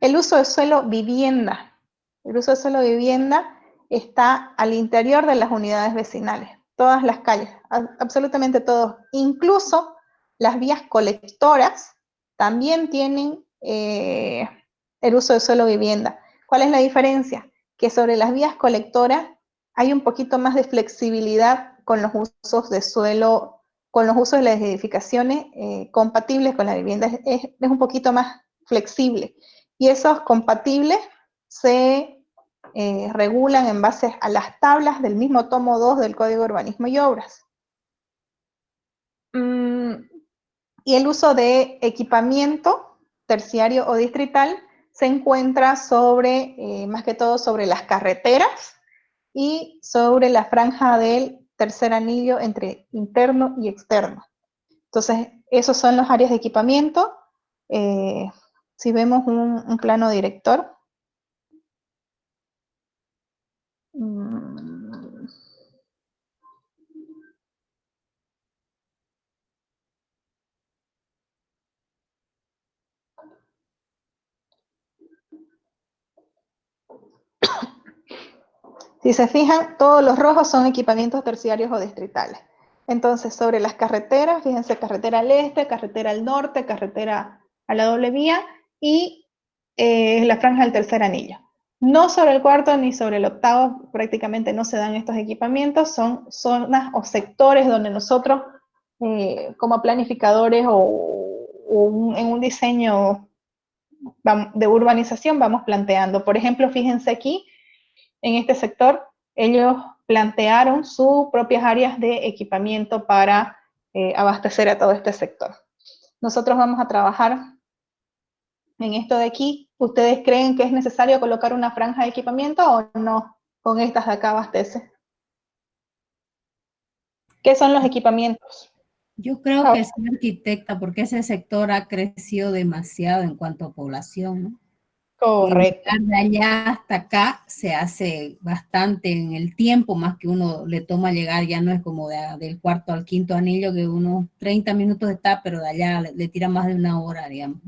El uso de suelo vivienda. El uso de suelo vivienda está al interior de las unidades vecinales. Todas las calles, absolutamente todos, incluso las vías colectoras también tienen el uso de suelo vivienda. ¿Cuál es la diferencia? Que sobre las vías colectoras hay un poquito más de flexibilidad con los usos de suelo, con los usos de las edificaciones compatibles con la vivienda. Es un poquito más flexible. Y esos compatibles se regulan en base a las tablas del mismo tomo 2 del Código de Urbanismo y Obras. Y el uso de equipamiento terciario o distrital se encuentra sobre, más que todo sobre las carreteras y sobre la franja del tercer anillo entre interno y externo. Entonces, esos son los áreas de equipamiento. Si vemos un plano director, si se fijan, todos los rojos son equipamientos terciarios o distritales. Entonces, sobre las carreteras, fíjense, carretera al este, carretera al norte, carretera a la doble vía y la franja del tercer anillo. No sobre el cuarto ni sobre el octavo, prácticamente no se dan estos equipamientos, son zonas o sectores donde nosotros, como planificadores en un diseño de urbanización, vamos planteando. Por ejemplo, fíjense aquí, en este sector, ellos plantearon sus propias áreas de equipamiento para abastecer a todo este sector. Nosotros vamos a trabajar en esto de aquí. ¿Ustedes creen que es necesario colocar una franja de equipamiento o no? Con estas de acá abastece. ¿Qué son los equipamientos? Yo creo que soy arquitecta porque ese sector ha crecido demasiado en cuanto a población, ¿no? Correcto. Y de allá hasta acá se hace bastante en el tiempo, más que uno le toma llegar, ya no es como del cuarto al quinto anillo, que unos 30 minutos está, pero de allá le tira más de una hora, digamos.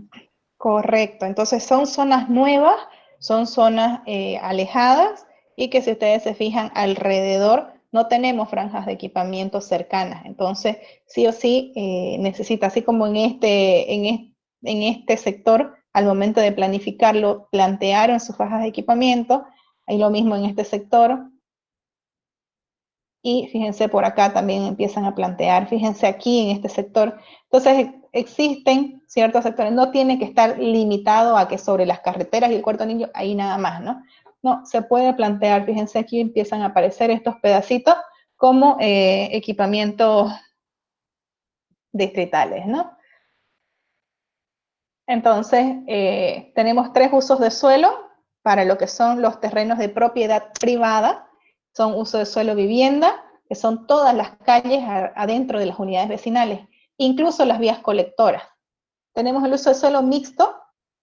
Correcto, entonces son zonas nuevas, son zonas alejadas y que si ustedes se fijan alrededor no tenemos franjas de equipamiento cercanas, entonces sí o sí necesita, así como en este sector, al momento de planificarlo, plantearon sus franjas de equipamiento, hay lo mismo en este sector, y fíjense por acá también empiezan a plantear, fíjense aquí en este sector. Entonces existen ciertos sectores, no tiene que estar limitado a que sobre las carreteras y el cuarto anillo, ahí nada más, ¿no? No, se puede plantear, fíjense aquí empiezan a aparecer estos pedacitos como equipamientos distritales, ¿no? Entonces, tenemos 3 usos de suelo para lo que son los terrenos de propiedad privada, son uso de suelo vivienda, que son todas las calles adentro de las unidades vecinales, incluso las vías colectoras. Tenemos el uso de suelo mixto,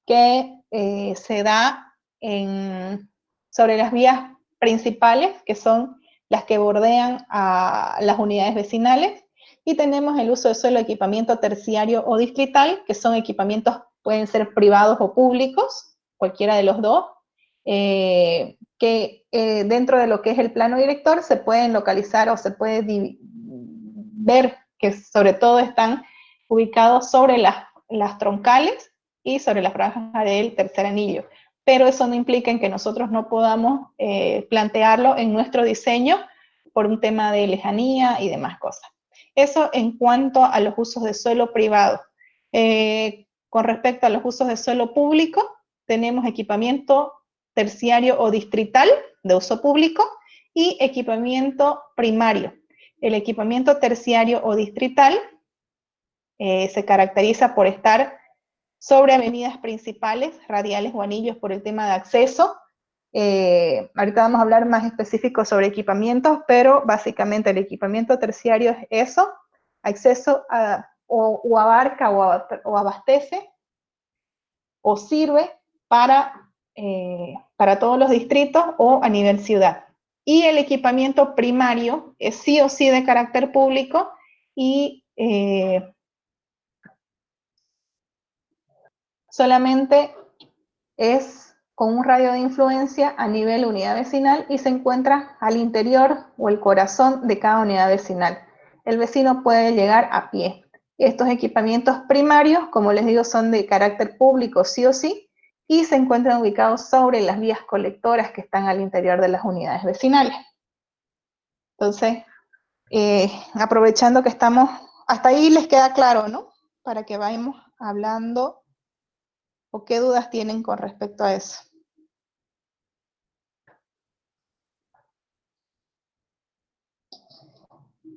que se da sobre las vías principales, que son las que bordean a las unidades vecinales, y tenemos el uso de suelo de equipamiento terciario o distrital, que son equipamientos, pueden ser privados o públicos, cualquiera de los dos, que dentro de lo que es el plano director se pueden localizar o se puede ver que sobre todo están ubicados sobre las troncales y sobre la franja del tercer anillo. Pero eso no implica en que nosotros no podamos plantearlo en nuestro diseño por un tema de lejanía y demás cosas. Eso en cuanto a los usos de suelo privado. Con respecto a los usos de suelo público, tenemos equipamiento terciario o distrital de uso público y equipamiento primario. El equipamiento terciario o distrital se caracteriza por estar sobre avenidas principales, radiales o anillos por el tema de acceso. Ahorita vamos a hablar más específico sobre equipamientos, pero básicamente el equipamiento terciario es eso, acceso o abarca o abastece o sirve para todos los distritos o a nivel ciudad. Y el equipamiento primario es sí o sí de carácter público y solamente es con un radio de influencia a nivel unidad vecinal y se encuentra al interior o el corazón de cada unidad vecinal. El vecino puede llegar a pie. Estos equipamientos primarios, como les digo, son de carácter público sí o sí y se encuentran ubicados sobre las vías colectoras que están al interior de las unidades vecinales. Entonces, aprovechando que estamos, hasta ahí les queda claro, ¿no? Para que vayamos hablando o qué dudas tienen con respecto a eso.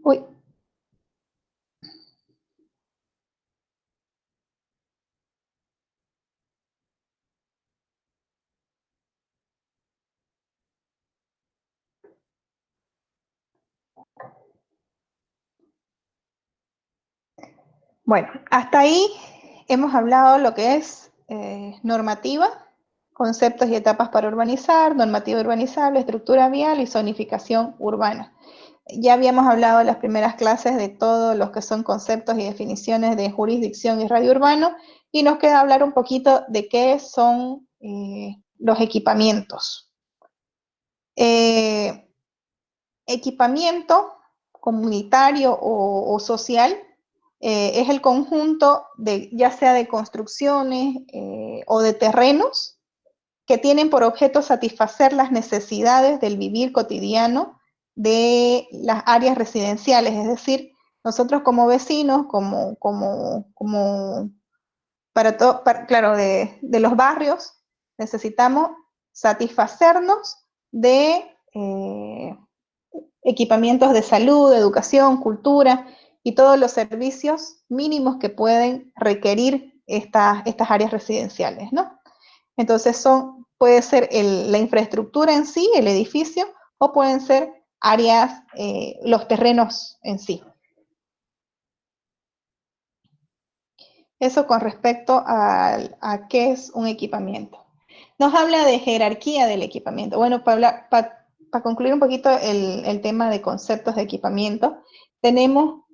Uy. Bueno, hasta ahí hemos hablado lo que es normativa, conceptos y etapas para urbanizar, normativa urbanizable, estructura vial y zonificación urbana. Ya habíamos hablado en las primeras clases de todos los que son conceptos y definiciones de jurisdicción y radio urbano, y nos queda hablar un poquito de qué son los equipamientos. Equipamiento comunitario o social es el conjunto de, ya sea de construcciones o de terrenos que tienen por objeto satisfacer las necesidades del vivir cotidiano de las áreas residenciales, es decir, nosotros como vecinos, claro, de los barrios, necesitamos satisfacernos de equipamientos de salud, educación, cultura y todos los servicios mínimos que pueden requerir estas áreas residenciales, ¿no? Entonces puede ser la infraestructura en sí, el edificio, o pueden ser áreas, los terrenos en sí. Eso con respecto a qué es un equipamiento. Nos habla de jerarquía del equipamiento. Bueno, para concluir un poquito el tema de conceptos de equipamiento, tenemos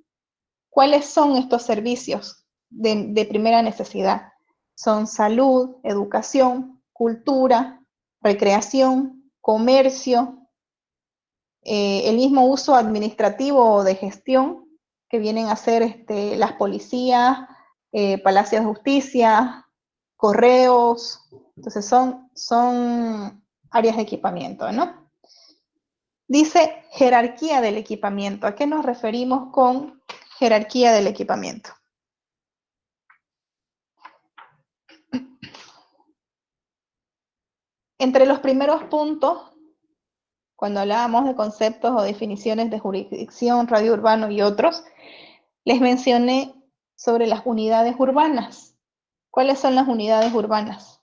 cuáles son estos servicios de primera necesidad. Son salud, educación, cultura, recreación, comercio, el mismo uso administrativo o de gestión que vienen a ser las policías, palacios de justicia, correos. Entonces son áreas de equipamiento, ¿no? Dice jerarquía del equipamiento. ¿A qué nos referimos con jerarquía del equipamiento? Entre los primeros puntos, cuando hablábamos de conceptos o definiciones de jurisdicción, radio urbano y otros, les mencioné sobre las unidades urbanas. ¿Cuáles son las unidades urbanas?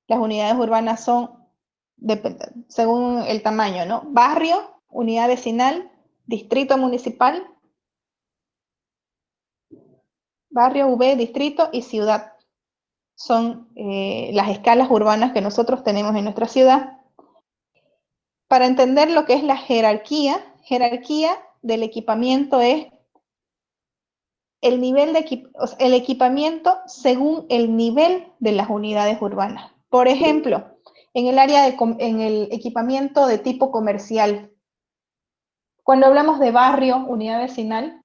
Las unidades urbanas son, según el tamaño, ¿no? Barrio, unidad vecinal, distrito municipal, barrio, V, distrito y ciudad. Son las escalas urbanas que nosotros tenemos en nuestra ciudad. Para entender lo que es la jerarquía del equipamiento es el nivel el equipamiento según el nivel de las unidades urbanas. Por ejemplo, en el equipamiento de tipo comercial, cuando hablamos de barrio, unidad vecinal,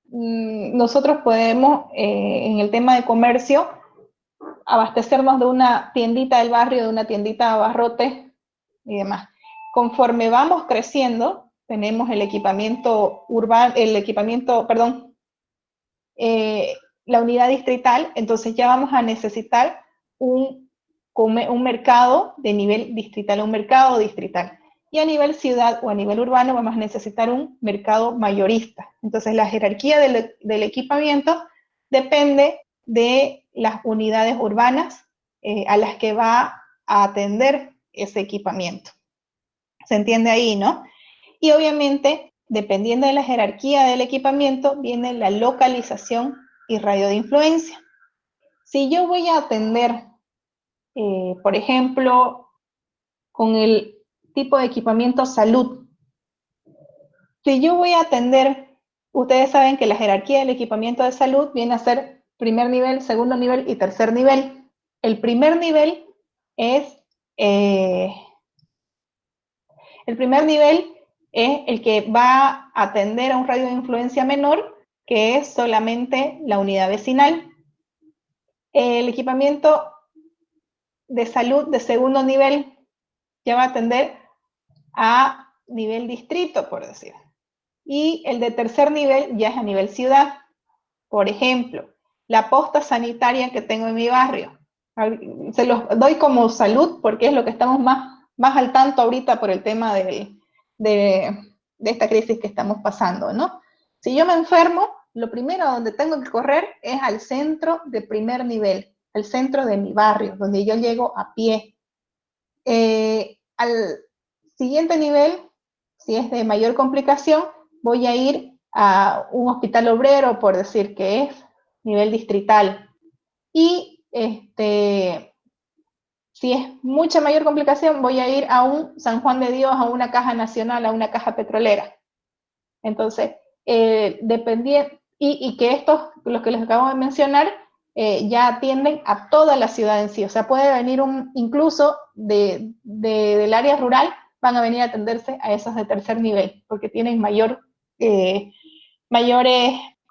nosotros podemos, en el tema de comercio, abastecernos de una tiendita del barrio, de una tiendita de abarrotes y demás. Conforme vamos creciendo, tenemos el equipamiento urbano, la unidad distrital, entonces ya vamos a necesitar un mercado de nivel distrital, un mercado distrital. Y a nivel ciudad o a nivel urbano vamos a necesitar un mercado mayorista. Entonces la jerarquía del equipamiento depende de las unidades urbanas a las que va a atender ese equipamiento. ¿Se entiende ahí, no? Y obviamente, dependiendo de la jerarquía del equipamiento, viene la localización y radio de influencia. Si yo voy a atender, por ejemplo, con el tipo de equipamiento salud. Si yo voy a atender, ustedes saben que la jerarquía del equipamiento de salud viene a ser primer nivel, segundo nivel y tercer nivel. El primer nivel es el que va a atender a un radio de influencia menor, que es solamente la unidad vecinal. El equipamiento de salud de segundo nivel ya va a atender a nivel distrito, por decir. Y el de tercer nivel ya es a nivel ciudad. Por ejemplo, la posta sanitaria que tengo en mi barrio. Se los doy como salud porque es lo que estamos más al tanto ahorita por el tema de esta crisis que estamos pasando, ¿no? Si yo me enfermo, lo primero a donde tengo que correr es al centro de primer nivel, al centro de mi barrio, donde yo llego a pie. Al siguiente nivel, si es de mayor complicación, voy a ir a un hospital obrero, por decir que es nivel distrital. Y si es mucha mayor complicación, voy a ir a un San Juan de Dios, a una caja nacional, a una caja petrolera. Entonces, dependiendo, y que estos, los que les acabo de mencionar, ya atienden a toda la ciudad en sí. O sea, puede venir incluso del área rural, van a venir a atenderse a esos de tercer nivel, porque tienen mayores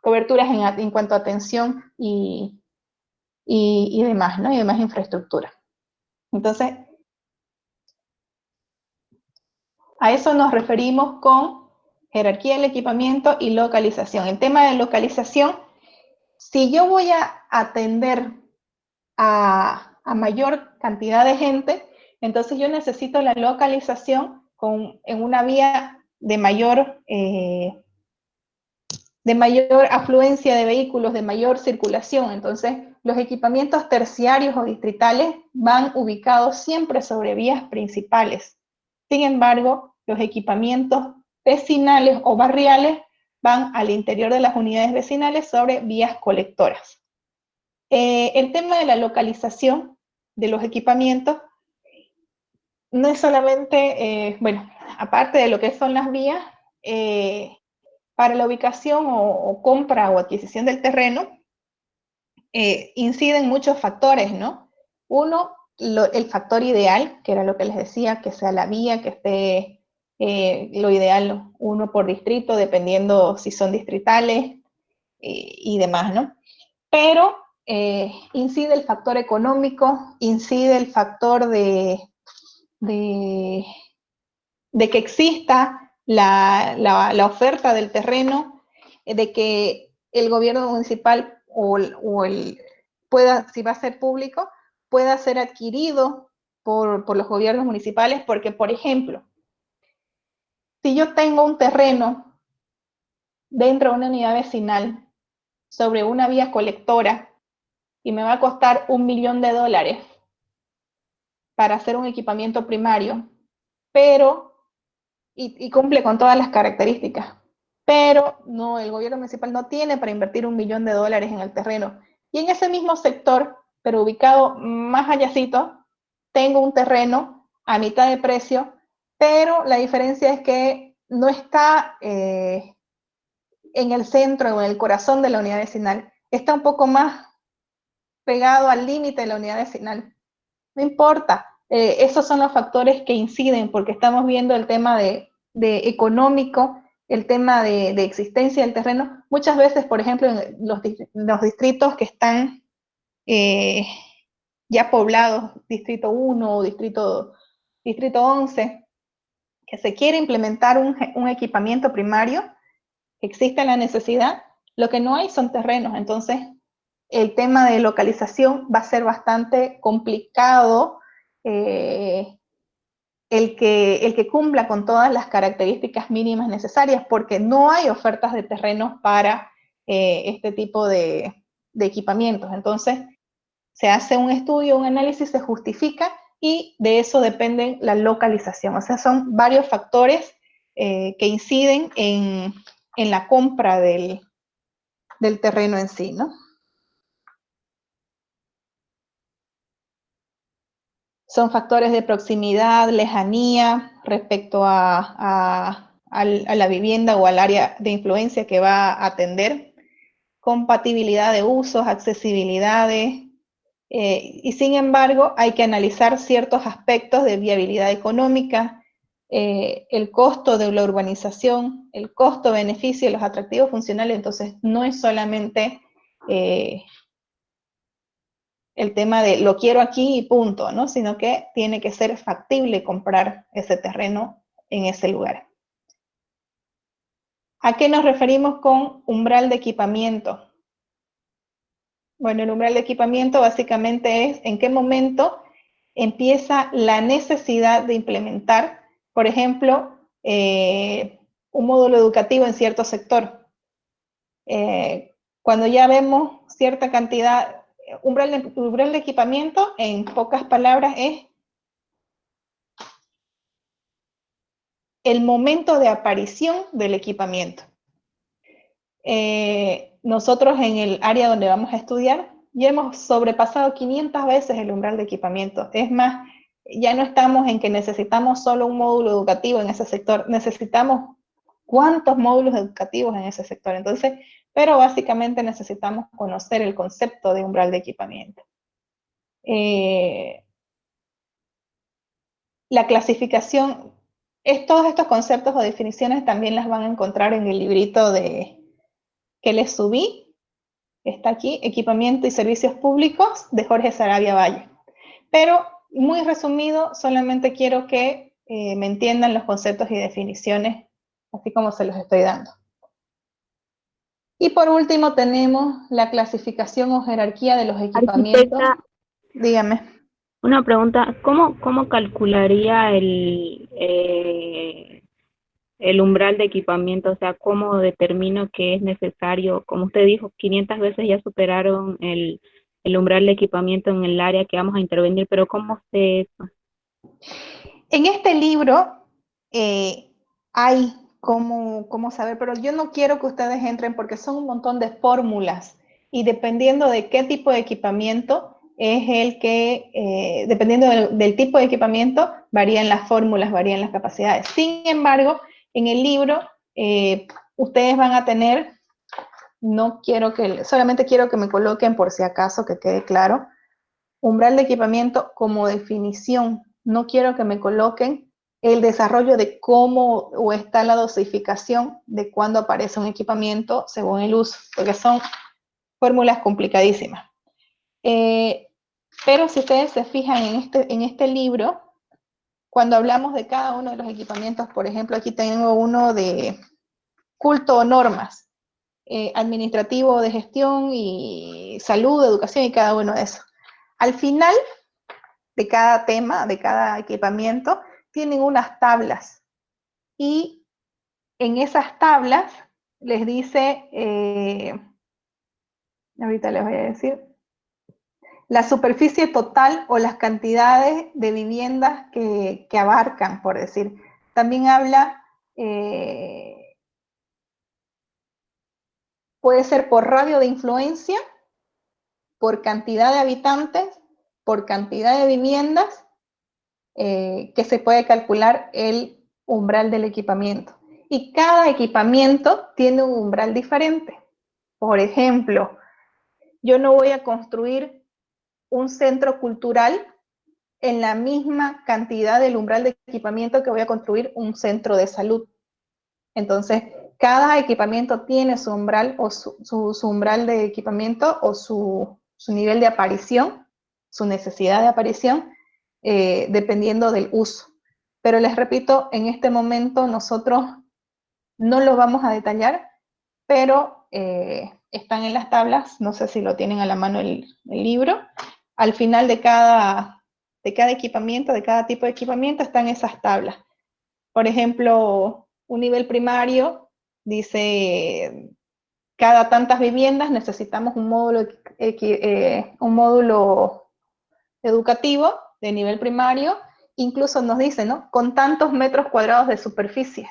coberturas en cuanto a atención y demás, ¿no? Y demás infraestructura. Entonces, a eso nos referimos con jerarquía del equipamiento y localización. El tema de localización, si yo voy a atender a mayor cantidad de gente, entonces yo necesito la localización en una vía de mayor afluencia de vehículos, de mayor circulación. Entonces, los equipamientos terciarios o distritales van ubicados siempre sobre vías principales. Sin embargo, los equipamientos vecinales o barriales van al interior de las unidades vecinales sobre vías colectoras. El tema de la localización de los equipamientos no es solamente, bueno, aparte de lo que son las vías, para la ubicación o compra o adquisición del terreno, inciden muchos factores, ¿no? Uno, el factor ideal, que era lo que les decía, que sea la vía, que esté lo ideal uno por distrito, dependiendo si son distritales y demás, ¿no? Pero incide el factor económico, incide el factor de que exista la oferta del terreno, de que el gobierno municipal pueda, si va a ser público, pueda ser adquirido por los gobiernos municipales, porque, por ejemplo, si yo tengo un terreno dentro de una unidad vecinal sobre una vía colectora y me va a costar $1 millón para hacer un equipamiento primario, pero y cumple con todas las características, pero no, el gobierno municipal no tiene para invertir $1 millón en el terreno. Y en ese mismo sector, pero ubicado más allácito, tengo un terreno a mitad de precio, pero la diferencia es que no está en el centro o en el corazón de la unidad vecinal, está un poco más pegado al límite de la unidad vecinal. No importa, esos son los factores que inciden, porque estamos viendo el tema de económico, el tema de existencia del terreno. Muchas veces, por ejemplo, en los distritos que están ya poblados, distrito 1 o distrito 11, que se quiere implementar un equipamiento primario, existe la necesidad, lo que no hay son terrenos. Entonces, el tema de localización va a ser bastante complicado, el que cumpla con todas las características mínimas necesarias, porque no hay ofertas de terrenos para este tipo de equipamientos. Entonces, se hace un estudio, un análisis, se justifica y de eso depende la localización. O sea, son varios factores que inciden en la compra del terreno en sí, ¿no? Son factores de proximidad, lejanía respecto a la vivienda o al área de influencia que va a atender, compatibilidad de usos, accesibilidades, y sin embargo hay que analizar ciertos aspectos de viabilidad económica, el costo de la urbanización, el costo-beneficio, los atractivos funcionales. Entonces no es solamente el tema de lo quiero aquí y punto, ¿no? Sino que tiene que ser factible comprar ese terreno en ese lugar. ¿A qué nos referimos con umbral de equipamiento? Bueno, el umbral de equipamiento básicamente es en qué momento empieza la necesidad de implementar, por ejemplo, un módulo educativo en cierto sector. Cuando ya vemos cierta cantidad, umbral de equipamiento, en pocas palabras, es el momento de aparición del equipamiento. Nosotros en el área donde vamos a estudiar ya hemos sobrepasado 500 veces el umbral de equipamiento. Es más, ya no estamos en que necesitamos solo un módulo educativo en ese sector, necesitamos cuántos módulos educativos en ese sector. Entonces, pero básicamente necesitamos conocer el concepto de umbral de equipamiento. La clasificación, todos estos conceptos o definiciones también las van a encontrar en el librito que les subí. Está aquí, Equipamiento y Servicios Públicos, de Jorge Saravia Valle. Pero, muy resumido, solamente quiero que me entiendan los conceptos y definiciones, así como se los estoy dando. Y por último tenemos la clasificación o jerarquía de los equipamientos. Arquitecta, Dígame. una pregunta, ¿cómo calcularía el umbral de equipamiento? O sea, ¿cómo determino que es necesario? Como usted dijo, 500 veces ya superaron el umbral de equipamiento en el área que vamos a intervenir, pero ¿cómo sé eso? En este libro hay cómo saber, pero yo no quiero que ustedes entren porque son un montón de fórmulas y dependiendo de qué tipo de equipamiento es el que, dependiendo del tipo de equipamiento, varían las fórmulas, varían las capacidades. Sin embargo, en el libro ustedes van a tener, solamente quiero que me coloquen por si acaso, que quede claro, umbral de equipamiento como definición. No quiero que me coloquen el desarrollo de cómo o está la dosificación de cuándo aparece un equipamiento según el uso, porque son fórmulas complicadísimas. Pero si ustedes se fijan en este libro, cuando hablamos de cada uno de los equipamientos, por ejemplo, aquí tengo uno de culto o normas, administrativo, de gestión y salud, educación y cada uno de esos. Al final de cada tema, de cada equipamiento, tienen unas tablas. Y en esas tablas les dice, ahorita les voy a decir, la superficie total o las cantidades de viviendas que abarcan, por decir. También habla, puede ser por radio de influencia, por cantidad de habitantes, por cantidad de viviendas, que se puede calcular el umbral del equipamiento. Y cada equipamiento tiene un umbral diferente. Por ejemplo, yo no voy a construir un centro cultural en la misma cantidad del umbral de equipamiento que voy a construir un centro de salud. Entonces, cada equipamiento tiene su umbral o su umbral de equipamiento o su nivel de aparición, su necesidad de aparición, dependiendo del uso. Pero les repito, en este momento nosotros no lo vamos a detallar, pero están en las tablas, no sé si lo tienen a la mano el libro. Al final de cada equipamiento, de cada tipo de equipamiento, están esas tablas. Por ejemplo, un nivel primario dice, cada tantas viviendas necesitamos un módulo educativo de nivel primario, incluso nos dice, ¿no? Con tantos metros cuadrados de superficie,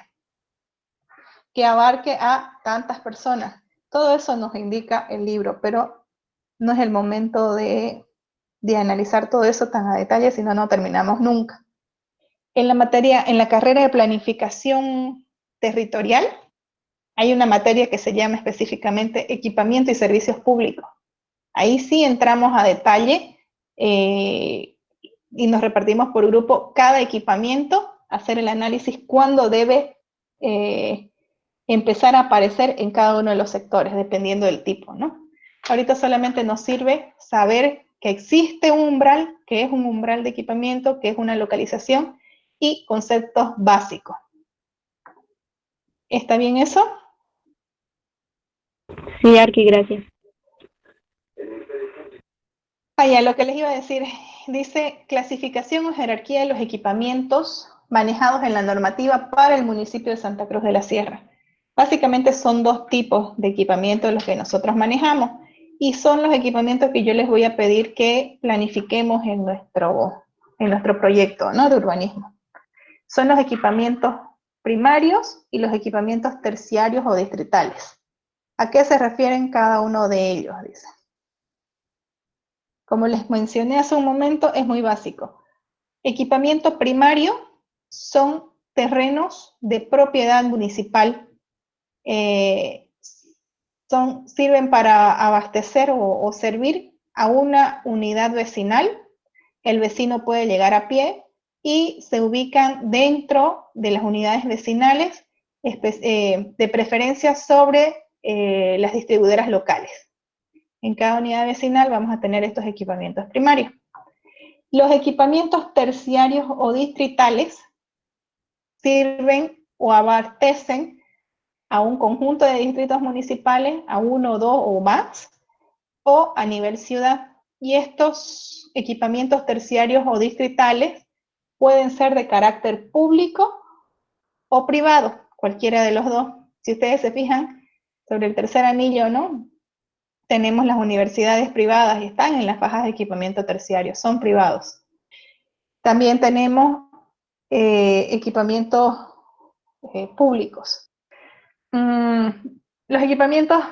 que abarque a tantas personas. Todo eso nos indica el libro, pero no es el momento de de analizar todo eso tan a detalle, si no, no terminamos nunca. En la carrera de planificación territorial, hay una materia que se llama específicamente equipamiento y servicios públicos. Ahí sí entramos a detalle y nos repartimos por grupo cada equipamiento, hacer el análisis cuándo debe empezar a aparecer en cada uno de los sectores, dependiendo del tipo, ¿no? Ahorita solamente nos sirve saber que existe un umbral, que es un umbral de equipamiento, que es una localización y conceptos básicos. ¿Está bien eso? Sí, Arqui, gracias. Ya, lo que les iba a decir, dice clasificación o jerarquía de los equipamientos manejados en la normativa para el municipio de Santa Cruz de la Sierra. Básicamente son dos tipos de equipamientos los que nosotros manejamos y son los equipamientos que yo les voy a pedir que planifiquemos en nuestro proyecto, ¿no?, de urbanismo. Son los equipamientos primarios y los equipamientos terciarios o distritales. ¿A qué se refieren cada uno de ellos?, dice. Como les mencioné hace un momento, es muy básico. Equipamiento primario son terrenos de propiedad municipal. Sirven para abastecer o servir a una unidad vecinal. El vecino puede llegar a pie y se ubican dentro de las unidades vecinales, de preferencia sobre las distribuidoras locales. En cada unidad vecinal vamos a tener estos equipamientos primarios. Los equipamientos terciarios o distritales sirven o abastecen a un conjunto de distritos municipales, a uno, dos o más, o a nivel ciudad. Y estos equipamientos terciarios o distritales pueden ser de carácter público o privado, cualquiera de los dos. Si ustedes se fijan, sobre el tercer anillo, ¿no?, tenemos las universidades privadas y están en las fajas de equipamiento terciario, son privados. También tenemos equipamientos públicos. Los equipamientos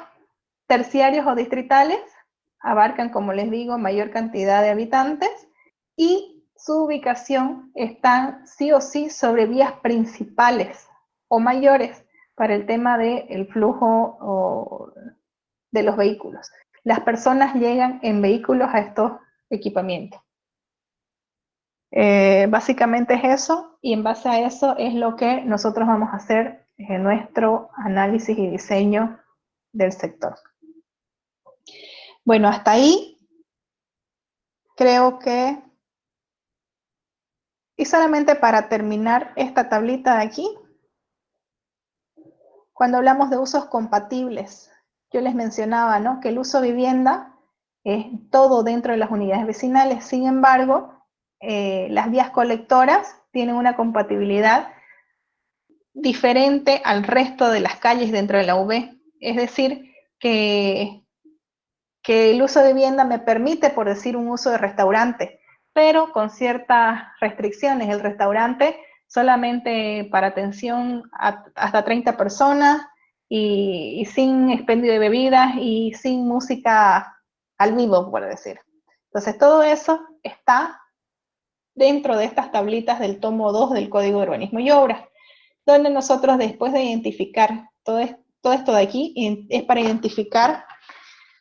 terciarios o distritales abarcan, como les digo, mayor cantidad de habitantes y su ubicación está sí o sí sobre vías principales o mayores para el tema del flujo de los vehículos. Las personas llegan en vehículos a estos equipamientos. Básicamente es eso, y en base a eso es lo que nosotros vamos a hacer en nuestro análisis y diseño del sector. Bueno, hasta ahí creo que, y solamente para terminar esta tablita de aquí, cuando hablamos de usos compatibles, yo les mencionaba, ¿no?, que el uso vivienda es todo dentro de las unidades vecinales. Sin embargo, las vías colectoras tienen una compatibilidad diferente al resto de las calles dentro de la UB. Es decir, que el uso de vivienda me permite, por decir, un uso de restaurante, pero con ciertas restricciones. El restaurante solamente para atención hasta 30 personas y sin expendio de bebidas y sin música al vivo, por decir. Entonces, todo eso está dentro de estas tablitas del tomo 2 del Código de Urbanismo y Obras, donde nosotros, después de identificar todo esto de aquí, es para identificar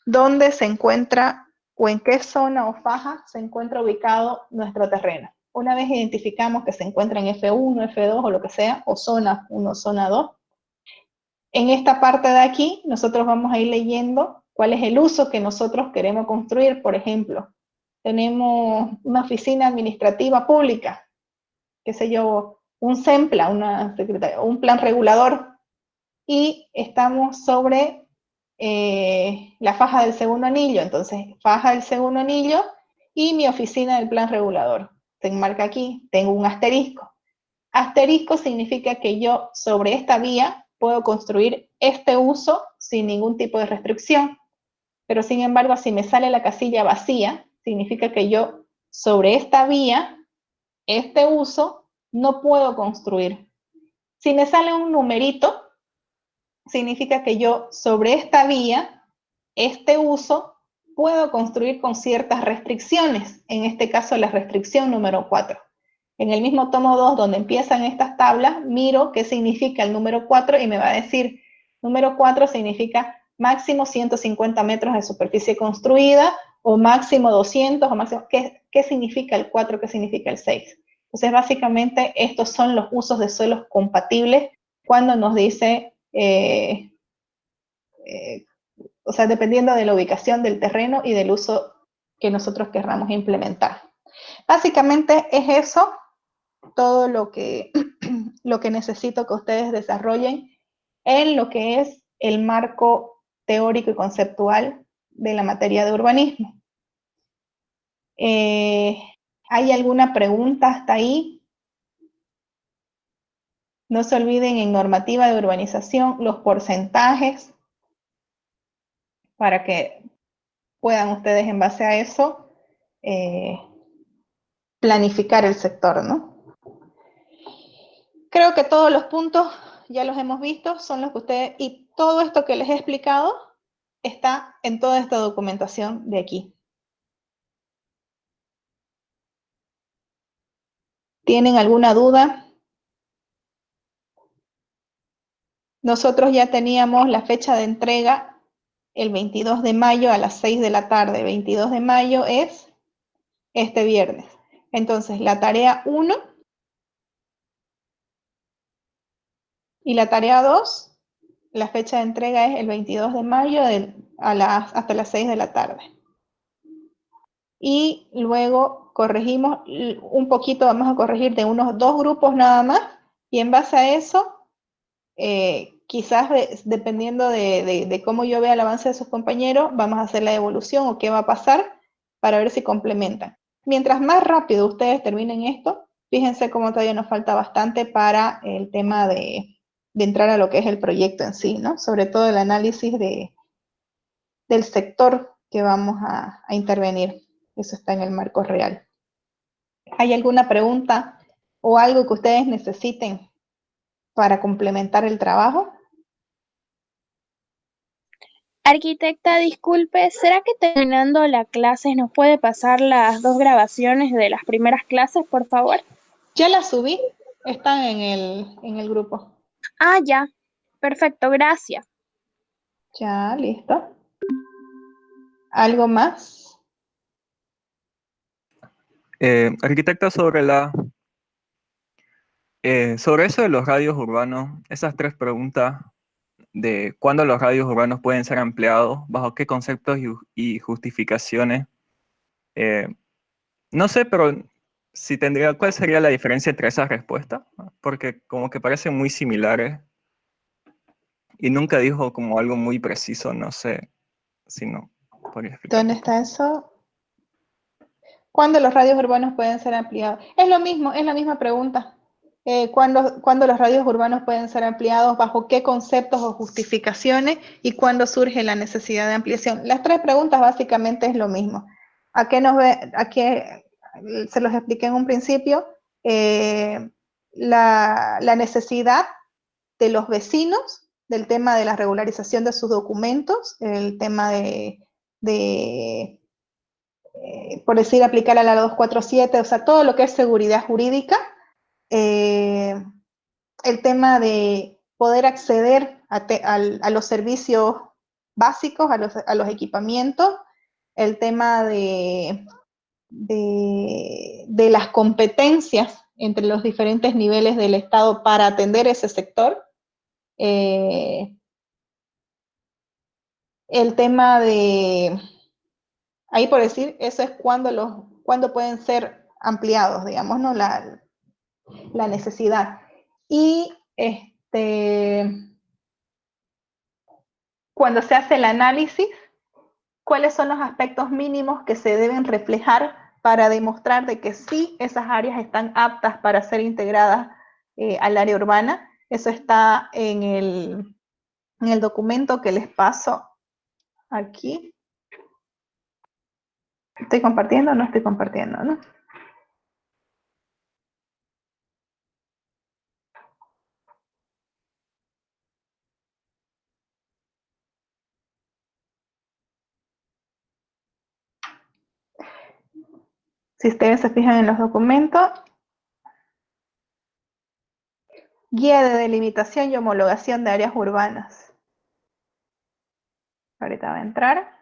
dónde se encuentra o en qué zona o faja se encuentra ubicado nuestro terreno. Una vez identificamos que se encuentra en F1, F2 o lo que sea, o zona 1, zona 2, en esta parte de aquí nosotros vamos a ir leyendo cuál es el uso que nosotros queremos construir. Por ejemplo, tenemos una oficina administrativa pública, qué sé yo, un SEMPLA, una secretaría, un plan regulador, y estamos sobre la faja del segundo anillo. Entonces, faja del segundo anillo y mi oficina del plan regulador. Se enmarca aquí, tengo un asterisco. Asterisco significa que yo sobre esta vía puedo construir este uso sin ningún tipo de restricción. Pero sin embargo, si me sale la casilla vacía, significa que yo sobre esta vía, este uso, no puedo construir. Si me sale un numerito, significa que yo sobre esta vía, este uso, puedo construir con ciertas restricciones, en este caso la restricción número 4. En el mismo tomo 2, donde empiezan estas tablas, miro qué significa el número 4 y me va a decir, número 4 significa máximo 150 metros de superficie construida, o máximo 200, o máximo, ¿qué significa el 4? ¿Qué significa el 6? Entonces, básicamente, estos son los usos de suelos compatibles cuando nos dice, o sea, dependiendo de la ubicación del terreno y del uso que nosotros querramos implementar. Básicamente es eso, todo lo que necesito que ustedes desarrollen en lo que es el marco teórico y conceptual de la materia de urbanismo. ¿Hay alguna pregunta hasta ahí? No se olviden en normativa de urbanización los porcentajes para que puedan ustedes en base a eso planificar el sector, ¿no? Creo que todos los puntos ya los hemos visto, son los que ustedes, y todo esto que les he explicado está en toda esta documentación de aquí. ¿Tienen alguna duda? Nosotros ya teníamos la fecha de entrega el 22 de mayo a las 6 de la tarde. 22 de mayo es este viernes. Entonces, la tarea 1 y la tarea 2, la fecha de entrega es el 22 de mayo hasta las 6 de la tarde. Y luego corregimos un poquito, vamos a corregir de unos 2 grupos nada más, y en base a eso, quizás dependiendo de cómo yo vea el avance de sus compañeros, vamos a hacer la evolución o qué va a pasar para ver si complementan. Mientras más rápido ustedes terminen esto, fíjense cómo todavía nos falta bastante para el tema de entrar a lo que es el proyecto en sí, ¿no? Sobre todo el análisis del sector que vamos a intervenir. Eso está en el marco real. ¿Hay alguna pregunta o algo que ustedes necesiten para complementar el trabajo? Arquitecta, disculpe, ¿será que terminando la clase nos puede pasar las 2 grabaciones de las primeras clases, por favor? Ya las subí, están en el grupo. Ah, ya. Perfecto, gracias. Ya, listo. ¿Algo más? Arquitecta, sobre eso de los radios urbanos, esas 3 preguntas de cuándo los radios urbanos pueden ser ampliados, bajo qué conceptos y justificaciones. No sé, pero ¿cuál sería la diferencia entre esas respuestas? Porque como que parecen muy similares y nunca dijo como algo muy preciso, no sé si no podría explicar. ¿Dónde está eso? ¿Cuándo los radios urbanos pueden ser ampliados? Es lo mismo, es la misma pregunta. ¿Cuándo los radios urbanos pueden ser ampliados? ¿Bajo qué conceptos o justificaciones? ¿Y cuándo surge la necesidad de ampliación? Las 3 preguntas básicamente es lo mismo. ¿A qué se los expliqué en un principio? La necesidad de los vecinos, del tema de la regularización de sus documentos, el tema por decir, aplicar a la 247, o sea, todo lo que es seguridad jurídica, el tema de poder acceder a los servicios básicos, a los equipamientos, el tema de las competencias entre los diferentes niveles del Estado para atender ese sector, el tema de, ahí por decir, eso es cuando pueden ser ampliados, digamos, ¿no? La necesidad. Y cuando se hace el análisis, ¿cuáles son los aspectos mínimos que se deben reflejar para demostrar de que sí esas áreas están aptas para ser integradas al área urbana? Eso está en el documento que les paso aquí. ¿Estoy compartiendo o no estoy compartiendo, no? Si ustedes se fijan en los documentos, guía de delimitación y homologación de áreas urbanas. Ahorita va a entrar.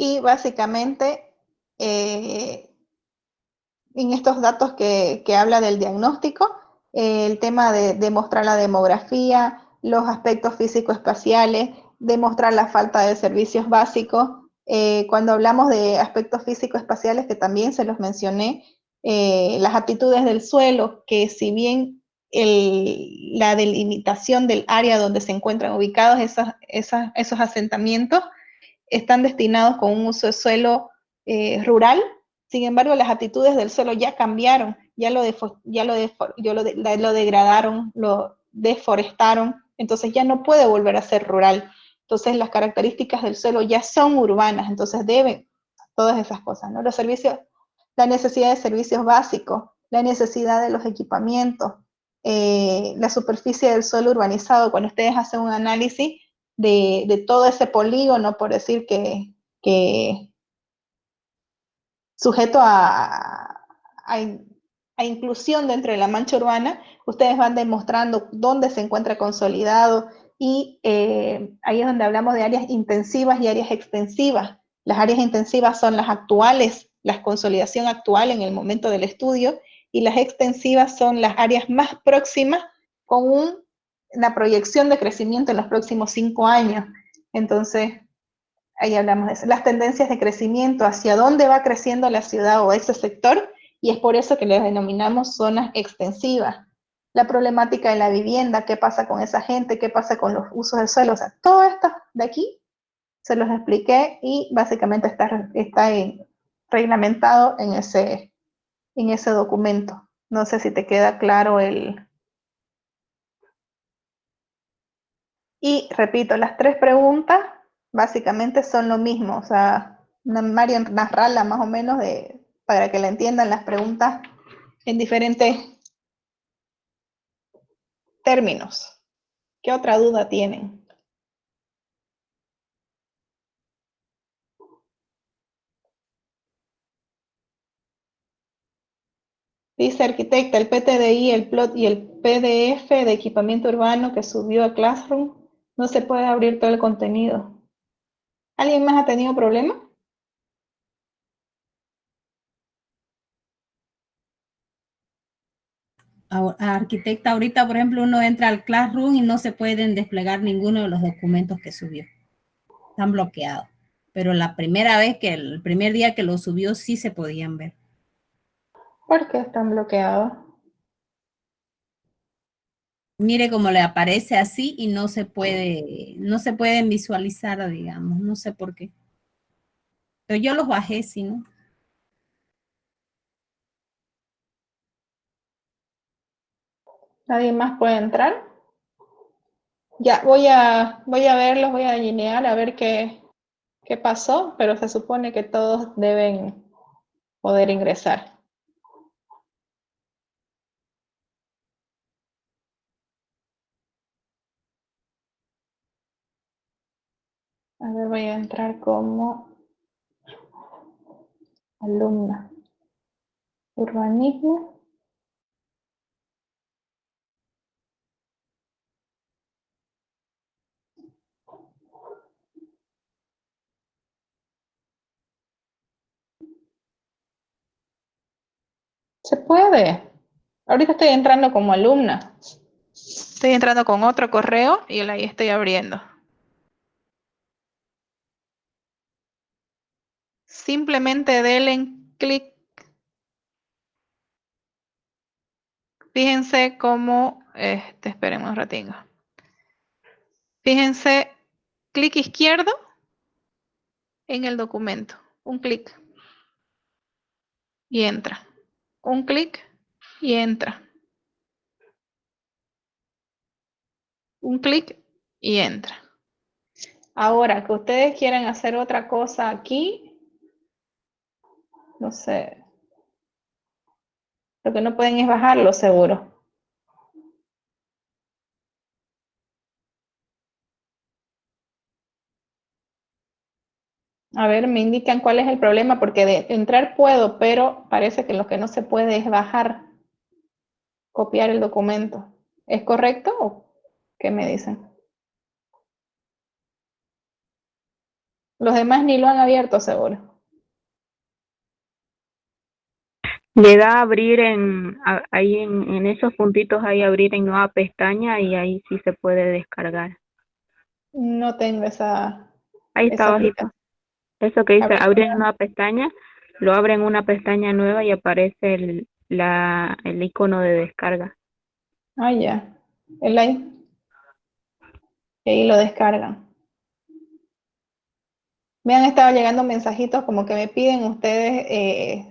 Y básicamente, en estos datos que habla del diagnóstico, el tema de demostrar la demografía, los aspectos físico-espaciales, demostrar la falta de servicios básicos. Cuando hablamos de aspectos físico-espaciales, que también se los mencioné, las aptitudes del suelo, que si bien la delimitación del área donde se encuentran ubicados esos asentamientos están destinados con un uso de suelo rural. Sin embargo, las aptitudes del suelo ya cambiaron, lo degradaron, lo deforestaron, entonces ya no puede volver a ser rural. Entonces las características del suelo ya son urbanas, entonces deben todas esas cosas, ¿no? Los servicios, la necesidad de servicios básicos, la necesidad de los equipamientos, la superficie del suelo urbanizado. Cuando ustedes hacen un análisis de todo ese polígono, por decir que sujeto a inclusión dentro de la mancha urbana, ustedes van demostrando dónde se encuentra consolidado y ahí es donde hablamos de áreas intensivas y áreas extensivas. Las áreas intensivas son las actuales, la consolidación actual en el momento del estudio, y las extensivas son las áreas más próximas con una proyección de crecimiento en los próximos 5 años. Entonces, ahí hablamos de eso, las tendencias de crecimiento, hacia dónde va creciendo la ciudad o ese sector, y es por eso que les denominamos zonas extensivas. La problemática de la vivienda, qué pasa con esa gente, qué pasa con los usos del suelo, o sea, todo esto de aquí se los expliqué y básicamente está reglamentado en ese documento. No sé si te queda claro Y repito, las 3 preguntas básicamente son lo mismo, o sea, María narrarla más o menos para que la entiendan las preguntas en diferentes términos. ¿Qué otra duda tienen? Dice arquitecta, el PTDI, el plot y el PDF de equipamiento urbano que subió a Classroom, no se puede abrir todo el contenido. ¿Alguien más ha tenido problemas? Arquitecta, ahorita, por ejemplo, uno entra al Classroom y no se pueden desplegar ninguno de los documentos que subió. Están bloqueados. Pero la primera vez el primer día que lo subió, sí se podían ver. ¿Por qué están bloqueados? Mire cómo le aparece así y no se pueden visualizar, digamos, no sé por qué. Pero yo los bajé, sí, ¿no? ¿Nadie más puede entrar? Ya, voy a verlos, voy a alinear a ver qué pasó, pero se supone que todos deben poder ingresar. A ver, voy a entrar como alumna. Urbanismo. ¿Se puede? Ahorita estoy entrando como alumna. Estoy entrando con otro correo y ahí estoy abriendo. Simplemente denle clic Fíjense cómo, esperen un ratito. Fíjense, clic izquierdo en el documento, un clic y entra. Un clic y entra. Un clic y entra. Ahora que ustedes quieren hacer otra cosa aquí, no sé, lo que no pueden es bajarlo seguro. A ver, me indican cuál es el problema, porque de entrar puedo, pero parece que lo que no se puede es bajar, copiar el documento. ¿Es correcto o qué me dicen? Los demás ni lo han abierto, seguro. Le da a abrir ahí en esos puntitos, ahí abrir en nueva pestaña y ahí sí se puede descargar. No tengo esa Ahí está aplicación. abajito. Eso que dice Abrir. abrir en nueva pestaña, lo abre en una pestaña nueva y aparece el icono de descarga. Ah, ya. El ahí. Y ahí lo descargan. Me han estado llegando mensajitos como que me piden ustedes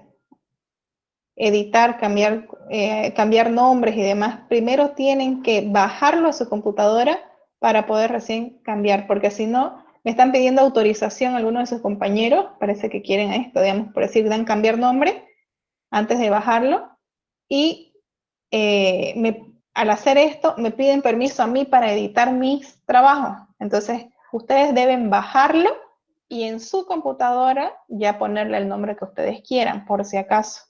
editar, cambiar nombres y demás. Primero tienen que bajarlo a su computadora para poder recién cambiar, porque si no, me están pidiendo autorización a algunos de sus compañeros, parece que quieren esto, digamos, por decir, dan cambiar nombre antes de bajarlo, y al hacer esto me piden permiso a mí para editar mis trabajos. Entonces, ustedes deben bajarlo y en su computadora ya ponerle el nombre que ustedes quieran, por si acaso.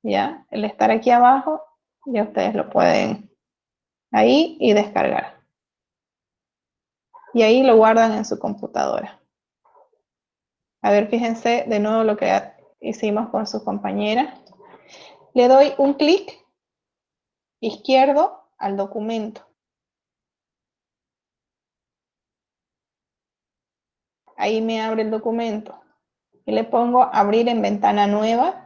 ¿Ya? El estar aquí abajo, ya ustedes lo pueden ahí y descargar. Y ahí lo guardan en su computadora. A ver, fíjense de nuevo lo que hicimos con su compañera. Le doy un clic izquierdo al documento. Ahí me abre el documento. Y le pongo abrir en ventana nueva.